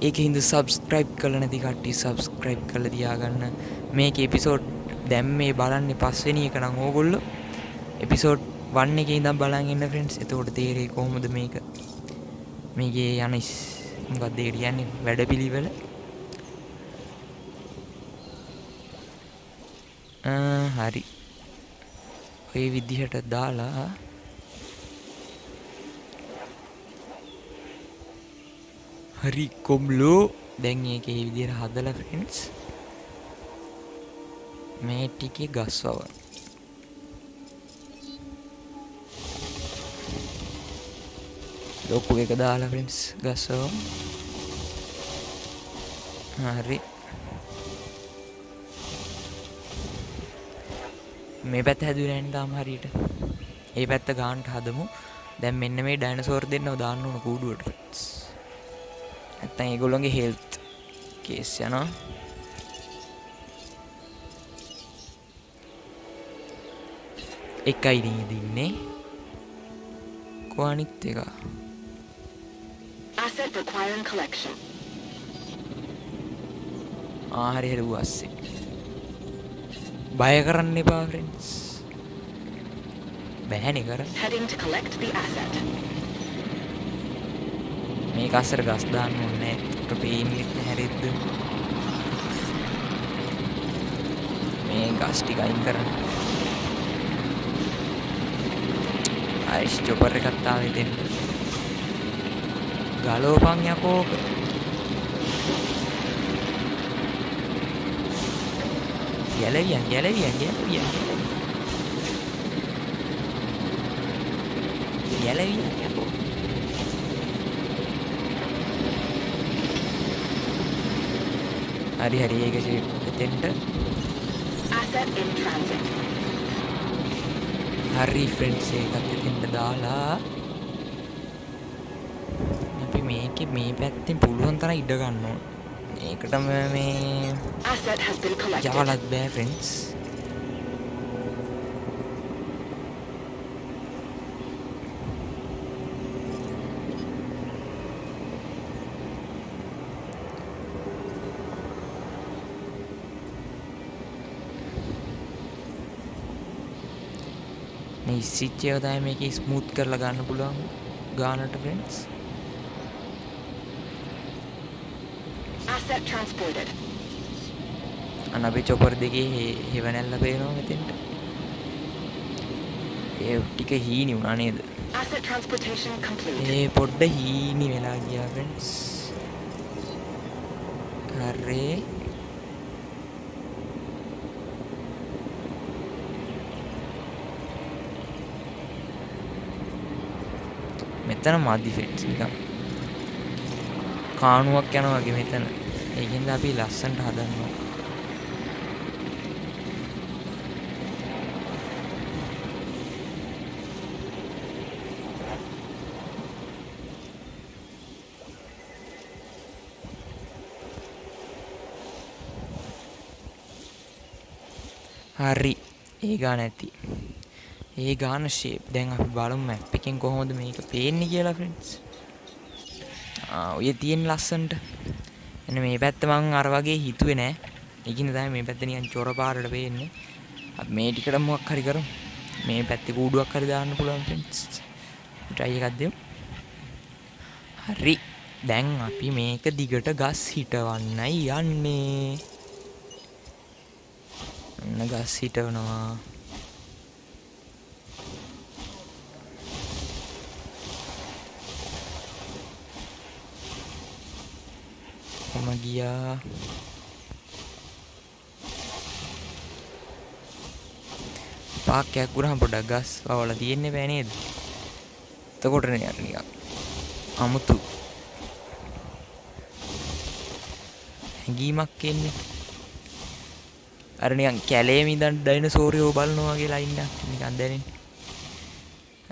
ඒකෙන් සබ්ස්ක්‍රයිබ් කරලා නැති කට්ටිය සබ්ස්ක්‍රයිබ් කරලා තියාගන්න මේකේ එපිසෝඩ් දැන් මේ බලන්නේ 5 වෙනි එක නම් ඕගොල්ලෝ එපිසෝඩ් 1 එකේ ඉඳන් බලන් ඉන්න ෆ්‍රෙන්ඩ්ස් එතකොට තේරෙයි කොහොමද මේකේ යන මොකක්ද ඒ කියන්නේ වැඩපිළිවෙල හරි ඔය විදිහට දාලා හරි කොම්ලෝ දැන් ඒකේ මේ විදිහට හදලා ෆ්‍රෙන්ඩ්ස් මේ ටිකේ ගස්වව ලොකු එක දාලා ෆ්‍රෙන්ඩ්ස් ගස්වව හරි මේ පැත්ත හැදුවේ නැහැ තාම හරියට. ඒ පැත්ත ගානට හදමු. දැන් මෙන්න මේ ඩයිනෝසෝර් දෙන්නව දාන්න ඕන කූඩුවට ෆ්‍රෙන්ඩ්ස්. නැත්තම් ඒගොල්ලෝගේ හෙල්ත් කේස් යනවා. එකයි දින්නේ. කොහොනිත් එක. Asset requiring collection. හරි ඌස්සේ. බය කරන්න එපා ෆ්‍රෙන්ඩ්ස්. බෑනේ කරන්න. Heading to collect the asset. මේක අස්සර ගස් දාන්න ඕනේ. ඒක පේන්නේ නැහැරිද්ද? මේ ගස් ටික අයින් කරන්න. අයිස් චොපර් එකක් තාවේ දෙන්න. ගලවපන් යකෝ. ගැලවියන් යකෝ. හරි ඒක දෙන්න. Asset in transit. හරි ෆ්‍රෙන්ඩ්ස් ඒකත් දෙන්න දාලා මේකේ මේ පැත්තෙන් පුළුවන් තරම් ඉඩ ගන්න ඕන. ඒකටම මේ Asset has been collected. යවලත් බෑ ෆ්‍රෙන්ඩ්ස්. මේ ස්විච් එක තමයි මේකේ ස්මූත් කරලා ගන්න පුළුවන් ගානට ෆ්‍රෙන්ඩ්ස්. Asset transported. අනබේ චොපර් දෙකේ හෙවණැල්ල පේනවා මෙතෙන්ට. ඒ ටික හීනි වුණා නේද? Asset transportation complete. ඒ පොඩ්ඩ හීනි වෙලා ගියා ෆ්‍රෙන්ඩ්ස්. හරි. මෙතන මදි ෆ්‍රෙන්ඩ්ස් නිකන් කාණුවක් යනවා වගේ මෙතන. ඒකෙන්ද අපි ලස්සනට හදනවා. හරි. ඒ ගාන ඇති. ඒ ගාන ෂේප් දැන් අපි බලමු මැප් එකෙන් කොහොමද මේක පේන්නේ කියලා ෆ්‍රෙන්ඩ්ස්. ඔය තියෙන ලස්සනට. එන්න මේ පැත්ත මං අර වගේ හිතුවේ නෑ. ඒකින් තමයි මේ පැත්ත නිකන් චොර පාරට පේන්නේ. අපි මේ ටිකට මොකක් හරි කරමු. මේ පැත්තේ කූඩුවක් හරි දාන්න පුළුවන් ෆ්‍රෙන්ඩ්ස්. try එකක් දෙමු. හරි. දැන් අපි මේක දිගට ගස් හිටවන්නයි යන්නේ. අන්න ගස් හිටවනවා. ගියා පාක්කයක් ගුණා පොඩක් ගස් වවලා තියෙන්නේ බෑ නේද? එතකොටනේ යන්නේ නිකන් අමුතු හැඟීමක් එන්නේ. අර නිකන් කැලේම ඉඳන් ඩයිනසෝරියෝ බලනවා වගේ ලයින් එකක් නිකන් දැනෙන්නේ.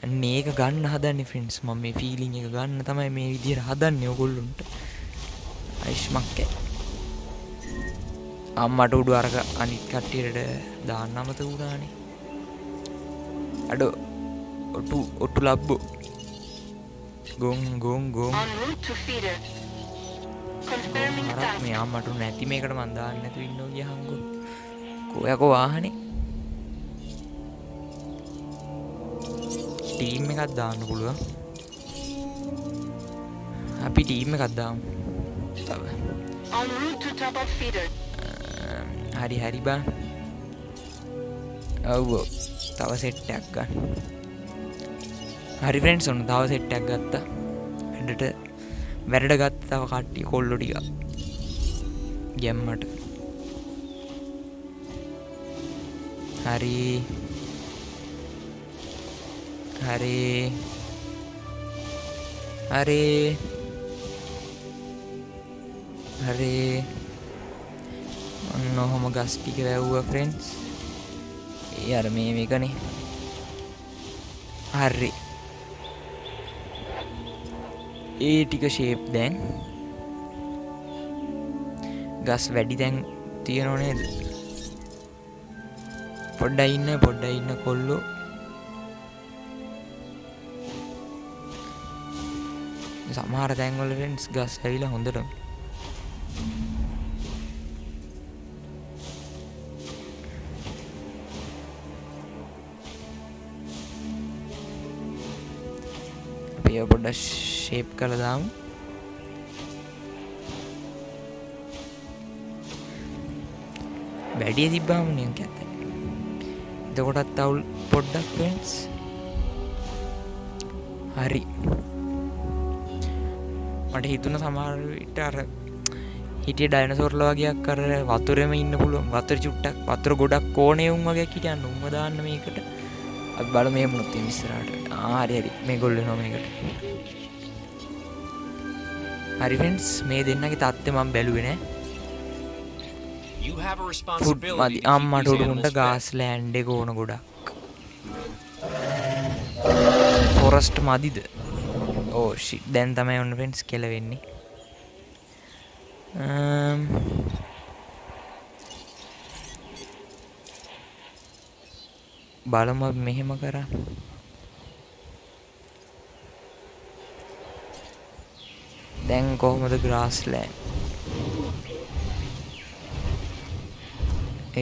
අන්න ඒක ගන්න හදන්නේ ෆ්‍රෙන්ඩ්ස්. මම මේ ෆීලිං එක ගන්න තමයි මේ විදියට හදන්නේ ඔයගොල්ලන්ට. අයිස්මක්කේ අම්මට උඩු අරක අනිත් කට්ටියට දාන්න අමතක වුණානේ. අඩෝ ඔටු ලබ්බෝ ගොන් En route to feeder. Confirming task. මේ අම්මට නැති මේකට මන් දාන්න නැතුව ඉන්නෝ ගියහන්කෝ. කොයකෝ වාහනේ ටීම් එකක් දාන්න පුළුවන්. අපි ටීම් එකක් දාමු. En route to top up feeder. හරි බා. ඔව් තව සෙට් එකක් ගන්න. හරි ෆ්‍රෙන්ඩ්ස් ඔන්න තව සෙට් එකක් ගත්තා. වැඩට ගත්ත තව කට්ටිය කොල්ලෝ ටික. ගැම්මට. හරි. ඔන්න ඔහොම ගස් ටික වැව්වා ෆ්‍රෙන්ඩ්ස්. ඒ අර මේකනේ. හරි. ඒ ටික ෂේප් දැන් ගස් වැඩි දැන් තියෙනව නේද? පොඩ්ඩයි ඉන්න කොල්ලෝ. සමහර තැන්වල ෆ්‍රෙන්ඩ්ස් ගස් ඇවිල්ලා හොඳටම පොඩ්ඩක් ෂේප් කරලා දාමු. වැඩි තිබ්බාම නිකන් කැතයි. එතකොටත් අවුල් පොඩ්ඩක් ෆ්‍රෙන්ඩ්ස්. හරි. මට හිතුණ සමහර විට අර හිටිය ඩයිනසෝර්ලා වගේක් අර වතුරෙම ඉන්න පුළුවන්. වතුර චුට්ටක් වතුර ගොඩක් ඕනේ උන් වගේ හිටියන්න උන්ව දාන්න මේකට. අපි බලමු මේ මොනොත් තියෙන ඉස්සරහට. හරි මේගොල්ලෝ එනවා මේකට. හරි ෆ්‍රෙන්ඩ්ස් මේ දෙන්නගේ තාත්තේ මම බැලුවේ නෑ. මදි අම්මට උඩුන්ට ගාස් ලෑන්ඩ් එක ඕන ගොඩක්. ෆොරස්ට් මදිද? ඕ ෂිට් දැන් තමයි ඔන්න ෆ්‍රෙන්ඩ්ස් කෙලවෙන්නේ. බලමු මෙහෙම කරා. දැන් කොහොමද ග්‍රාස්ලෑන්ඩ්?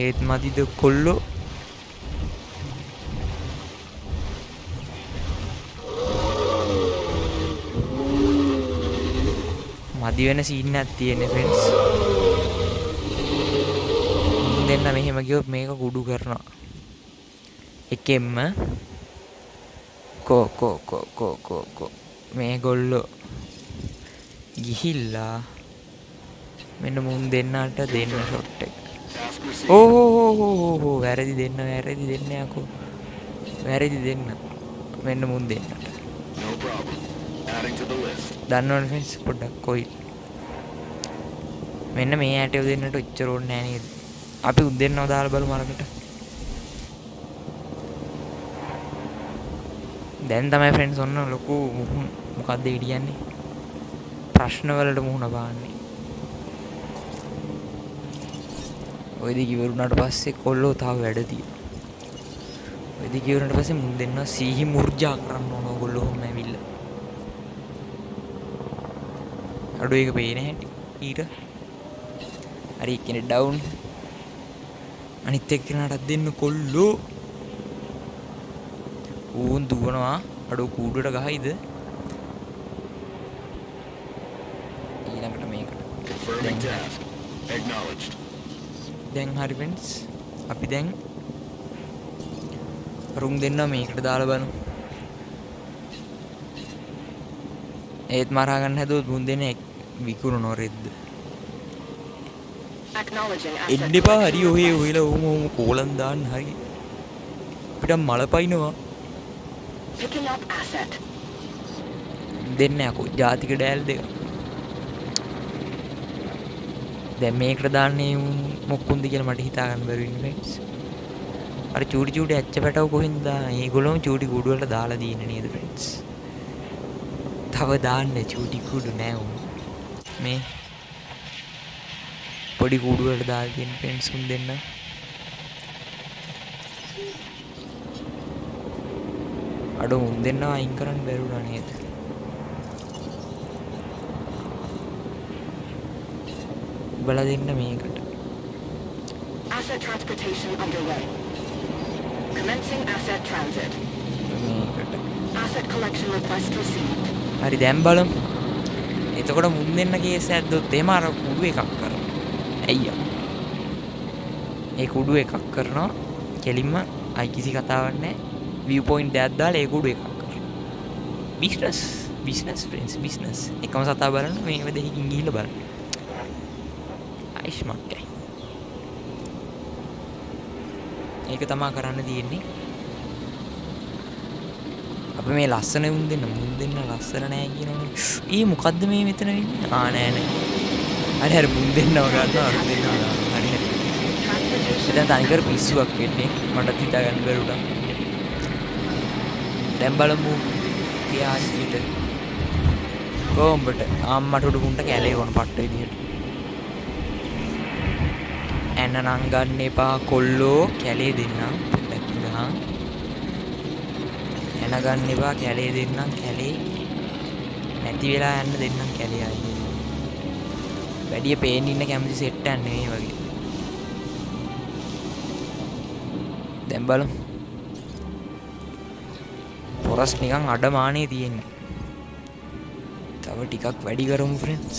ඒත් මදිද කොල්ලෝ? මදි වෙන සීන් එකක් තියෙන්නේ ෆ්‍රෙන්ඩ්ස්. දෙන්න මෙහෙම ගියොත් මේක කුඩු කරනවා. එකෙන්ම කෝ මේගොල්ලෝ ගිහිල්ලා මෙන්න මුන් දෙන්නට දෙන්න ෂොට් එක. ඕ වැරදි දෙන්න යකෝ. වැරදි දෙන්න. මෙන්න මුන් දෙන්නට. දන්නවනේ ෆ්‍රෙන්ඩ්ස් පොඩ්ඩක් කොයි. මෙන්න මේ ඇටේ දෙන්නට ඔච්චර ඕනේ නෑ නේද? අපි උන් දෙන්නව දාලා බලමු අරකට. දැන් තමයි ෆ්‍රෙන්ඩ්ස් ඔන්න ලොකු මොකක්ද ඒ කියන්නේ? ප්‍රශ්න වලට මුහුණ පාන්නේ. ඔය දෙක ඉවරුණාට පස්සේ කොල්ලෝ තාම වැඩ තියෙනවා. ඔය දෙක ඉවරුණාට පස්සේ මුන් දෙන්න සීහි මුර්ජා කරන්න ඕන ඕගොල්ලෝ ඔන්න ඇවිල්ලා. අඩෝ එක පේන්නේ හැටි ඊට. හරි කෙනෙක් ඩවුන්. අනිත් එක්කෙනාටත් දෙන්න කොල්ලෝ. ඌන් දුවනවා. අඩෝ කූඩුවට ගහයිද? ඊළඟට මේකට. දැන් හරි ෆ්‍රෙන්ඩ්ස්. අපි දැන් රුම් දෙන්න මේකට දාලා බලමු. ඒත් මරා ගන්න හැදුවොත් මුන් දෙන්නේ විකුණනෝ රෙද්ද. එන්න එපා හරි ඔයලා ඔහොම කෝලම් දාන්න හරි. අපිට මල පයින්නවා. දෙන්න යකෝ ජාතික ඩෑල් දෙක. දැන් මේකට දාන්නේ මොක්කුන්ද කියලා මට හිතා ගන්න බැරි වෙන්නේ ෆ්‍රෙන්ඩ්ස්. අර චූටි ඇච්ච පැටව කොහෙන්ද දාන්නේ? ඒගොල්ලෝම චූටි කුඩු වලට දාලා දින්නේ නේද ෆ්‍රෙන්ඩ්ස්? තව දාන්නේ චූටි කුඩු නෑ උන්. මේ පොඩි කුඩු වලට දාලා තියෙන ෆ්‍රෙන්ඩ්ස් උන් දෙන්න. අඩෝ උන් දෙන්නව අයින් කරන්න බැරුණා නේද? බලලා දෙන්න මේකට. Asset transportation underway. Commencing asset transit. මේකට. Asset collection request received. හරි දැන් බලමු. එතකොට මුන් දෙන්න කේස් ඇද්දොත් එහෙම අර කුඩු එකක් කරනවා. අයියා. ඒ කුඩු එකක් කරනවා. කෙලින්ම අයි කිසි කතාවක් නැහැ. view point එකක් දාලා ඒ කුඩු එකක් කරනවා. business friends business. එකම සතා බලන්න මේව දෙකකින් ගිහිල්ලා බලන්න. ආයිස්මක්කයි. ඒක තමයි කරන්න තියෙන්නේ. අපි මේ ලස්සන මුන් දෙන්න ලස්සන නෑ කියනවනේ. ඊ මොකද්ද මේ මෙතන වෙන්නේ? නෑ. හරි මුන් දෙන්නව ගන්නවා අර දෙන්නවා. හරි. දැන් තනිකර පිස්සුවක් වෙන්නේ. මට හිතා ගන්න බැරුණා. දැන් බලමු පියාසිට. කොම්බට අම්මට උඩුකුන්ට කැලේ වුණ පට්ට විදිහට. එන්න නම් ගන්න එපා කොල්ලෝ කැලේ දෙන්නම් පොඩ්ඩක් ඉඳහන්. එන ගන්න එපා කැලේ දෙන්නම් කැලේ නැති වෙලා යන්න දෙන්නම් කැලේ ආයේ. වැඩිය පේන්න ඉන්න කැමති සෙට් එකක් නෙවෙයි වගේ. දැන් බලමු. පොරස් නිකන් අඩමානේ තියෙන්නේ. තව ටිකක් වැඩි කරමු ෆ්‍රෙන්ඩ්ස්.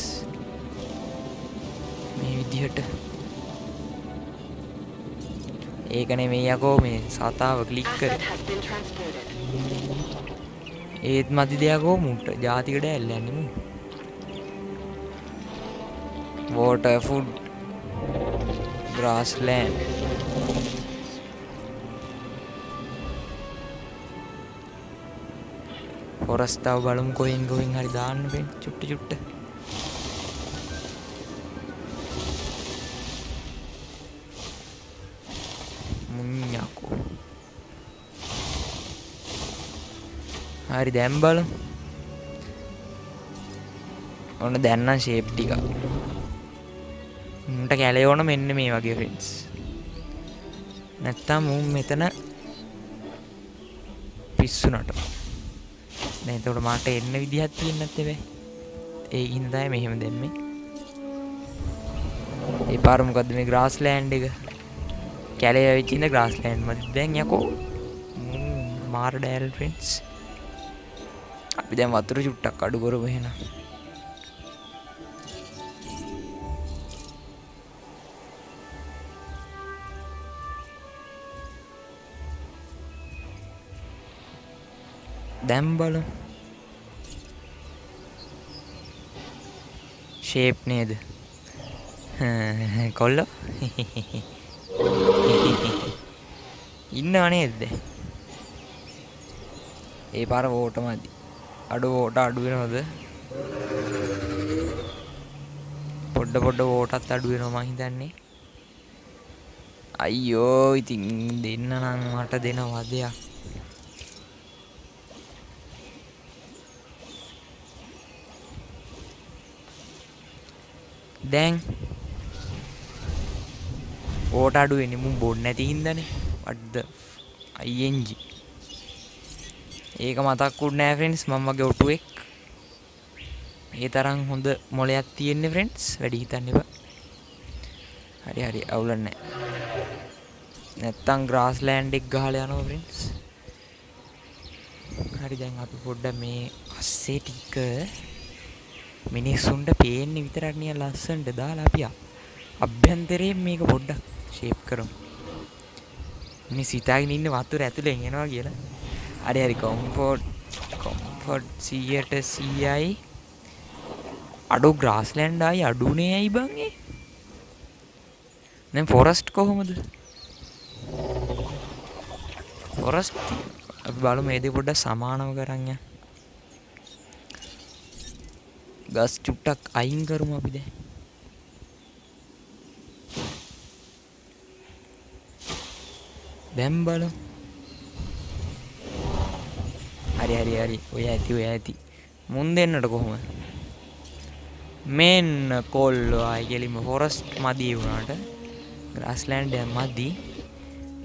මේ විදිහට. ඒක නෙමෙයි යකෝ මේ සතාව ක්ලික් කර. ඒත් මදි දෙයක්ෝ මුට ජාතික ඩෑල් යන්නේ මු. water food grassland. forest taw බලමු කොහෙන් හරි දාන්න බෑ චුට්ට. මුඤ්ඤාකෝ. හරි දැන් බලමු. ඔන්න දැන් නම් ෂේප් ටික. උන්ට කැලේ ඕන මෙන්න මේ වගේ ෆ්‍රෙන්ඩ්ස්. නැත්තම් උන් මෙතන පිස්සුනට. දැන් එතකොට මාට එන්න විදිහක් තියෙන්නේ නැත්තේ බෑ. ඒ හින්දා තමයි මෙහෙම දෙන්නේ. ඒ පාර මොකද්ද මේ ග්‍රාස් ලෑන්ඩ් එක? කැලේ වෙච්ච ඉඳ ග්‍රාස් ලෑන්ඩ් මත දැන් යකෝ. මාර ඩෑල් ෆ්‍රෙන්ඩ්ස්. අපි දැන් වතුර චුට්ටක් අඩු කරමු එහෙනම්. දැන් බලමු. ෂේප් නේද? කොල්ලෝ ඉන්නව නේද? ඒ පාර වෝට මදි. වෝට අඩු වෙනවද? පොඩ වෝටත් අඩු වෙනවා මං හිතන්නේ. අයියෝ ඉතින් දෙන්න නම් මට දෙන වදයක්. දැන් ඕට අඩු වෙන්නේ මුන් බොන්න නැති හින්දානේ. what the ing ඒක මතක්කුත් නෑ ෆ්‍රෙන්ඩ්ස්. මම වගේ ඔටුවෙක් ඒ තරම් හොඳ මොලයක් තියෙන්නේ ෆ්‍රෙන්ඩ්ස්. වැඩි හිතන්න එපා. හරි අවුලක් නෑ. නැත්තම් ග්‍රාස් ලෑන්ඩ් එක ගහලා යනවා ෆ්‍රෙන්ඩ්ස්. හරි දැන් අපි පොඩ්ඩක් මේ අස්සේ ටික මිනිස්සුන්ට පේන්නේ විතරක් නිය ලස්සනට දාලා අපි අභ්‍යන්තරයෙන් මේක පොඩ්ඩක් ෂේප් කරමු. මේ සිතාගෙන ඉන්න වතුර ඇතුලෙන් එනවා කියලා. හරි කොම්ෆර්ට් 100ට 100යි. අඩෝ ග්‍රාස්ලෑන්ඩ් ආයි අඩුනේ ඇයි බං ඒ? දැන් ෆොරස්ට් කොහොමද? ෆොරස්ට් අපි බලමු මේ දෙක පොඩ්ඩක් සමානව කරන් යන්න. ගස් චුට්ටක් අයින් කරමු අපි දැන්. දැන් බලමු. හරි ඔය ඇති. මුන් දෙන්නට කොහොමද? මෙන්න කොල්ලෝ ආයි කෙලිම ෆොරස්ට් මදි වුණාට ග්‍රාස්ලෑන්ඩ් එක මදි.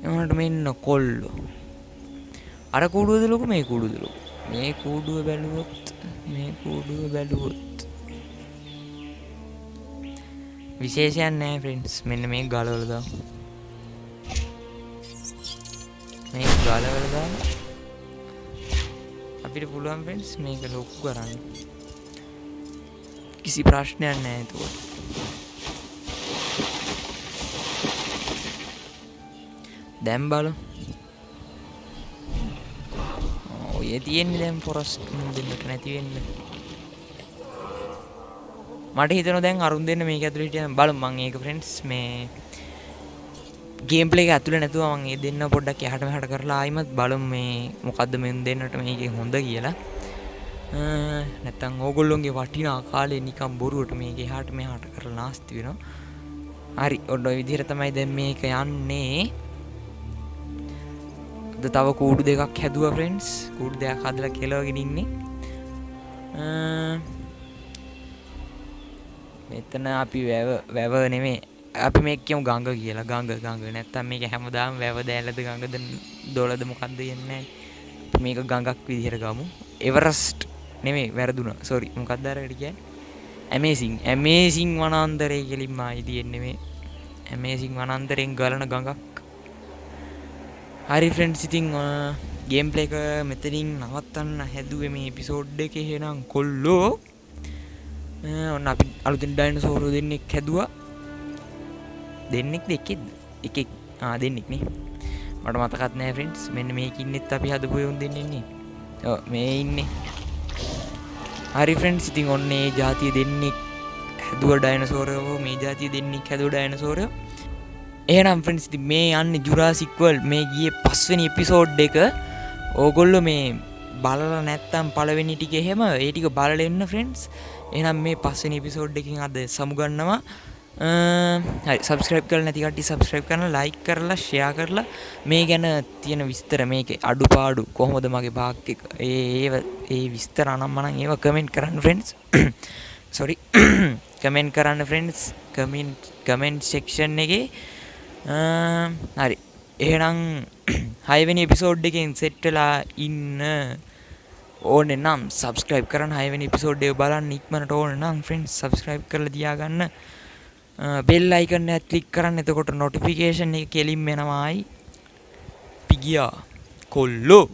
ඒ වුණාට මෙන්න කොල්ලෝ. අර කූඩුවද ලොකු මේ කූඩුවද ලොකු? මේ කූඩුව බැලුවොත් විශේෂයක් නෑ ෆ්‍රෙන්ඩ්ස්. මෙන්න මේක ගලවලා දාමු. මේක ගලවලා දාමු. අපිට පුළුවන් ෆ්‍රෙන්ඩ්ස් මේක ලොකු කරන්න. කිසි ප්‍රශ්නයක් නෑ එතකොට. දැන් බලමු. ඔය තියෙන්නේ දැන් ෆොරස්ට් දෙන්නට නැති වෙන්න. මට හිතෙනවා දැන් අරුන් දෙන්න මේක ඇතුලේ හිටියම බලමු මම ඒක ෆ්‍රෙන්ඩ්ස්. මේ ගේම් ප්ලේ එක ඇතුලේ නැතුව මම ඒ දෙන්න පොඩ්ඩක් එහාට මෙහාට කරලා ආයිමත් බලමු මේ මොකද්ද මෙන් දෙන්නට මේකේ හොඳ කියලා. නැත්තම් ඕගොල්ලොන්ගේ වටිනා කාලේ නිකන් බොරුවට මේක එහාට මෙහාට කරලා නාස්ති වෙනවා. හරි ඔන්න ඔය විදිහට තමයි දැන් මේක යන්නේ. තව කූඩු දෙකක් හැදුවා ෆ්‍රෙන්ඩ්ස්. කූඩු දෙකක් හදලා කෙලවගෙන ඉන්නේ. මෙතන අපි වැව නෙමෙයි. අපි මේක කියමු ගඟ කියලා. ගඟ. නැත්තම් මේක හැමදාම වැව දැල්ලද ගඟද දොලද මොකද්ද කියන්නේ. අපි මේක ගඟක් විදිහට ගමු. එවරස්ට් නෙමෙයි වැරදුනා. සෝරි. මොකක්ද අරකට කියන්නේ? ඇමේසින් වනාන්තරය කෙලින්ම ආයි තියෙන්නේ මේ. ඇමේසින් වනාන්තරයෙන් ගලන ගඟක්. හරි ෆ්‍රෙන්ඩ්ස් ඉතින් ගේම් ප්ලේ එක මෙතනින් නවත්තන්න හැදුවේ මේ එපිසෝඩ් එකේ. එහෙනම් කොල්ලෝ ඔන්න අපි අලුතින් ඩයිනසෝරෝ දෙන්නෙක් හැදුවා. දෙන්නෙක්ද එකෙක්ද? එකෙක්. දෙන්නෙක් නේ. මට මතකත් නෑ ෆ්‍රෙන්ඩ්ස්. මෙන්න මේක ඉන්නෙත් අපි හදපු උන් දෙන්නේ නේ. ඔව් මේ ඉන්නේ. හරි ෆ්‍රෙන්ඩ්ස් ඉතින් ඔන්න ඒ જાතිය දෙන්නෙක් හැදුවා ඩයිනසෝරෝ. මේ જાතිය දෙන්නෙක් හැදුවා ඩයිනසෝරෝ. එහෙනම් ෆ්‍රෙන්ඩ්ස් ඉතින් මේ යන්නේ ජුරාසික් වර්ල්ඩ් මේ ගියේ 5 වෙනි එපිසෝඩ් එක. ඕගොල්ලෝ මේ බලලා නැත්තම් පළවෙනි ටික එහෙම ඒ ටික බලලා එන්න ෆ්‍රෙන්ඩ්ස්. එහෙනම් මේ 5 වෙනි එපිසෝඩ් එකකින් අද සමුගන්නවා. හරි සබ්ස්ක්‍රයිබ් කරලා නැති කට්ටිය සබ්ස්ක්‍රයිබ් කරලා ලයික් කරලා ෂෙයා කරලා මේ ගැන තියෙන විස්තර මේකේ අඩුපාඩු කොහොමද මගේ භාග් එක ඒ විස්තර අනම්මනම් ඒව කමෙන්ට් කරන්න ෆ්‍රෙන්ඩ්ස්. sorry කමෙන්ට් කරන්න ෆ්‍රෙන්ඩ්ස් කමෙන්ට් සෙක්ෂන් එකේ හරි එහෙනම් 6 වෙනි එපිසෝඩ් එකෙන් සෙට් වෙලා ඉන්න ඕනේ නම් subscribe කරන්න 6 වෙනි එපිසෝඩ් එක බලන්න ඉක්මනට ඕනේ නම් ෆ්‍රෙන්ඩ්ස් subscribe කරලා තියාගන්න bell icon එක click කරන්න එතකොට notification එක කෙලින්ම එනවායි පිගියා කොල්ලෝ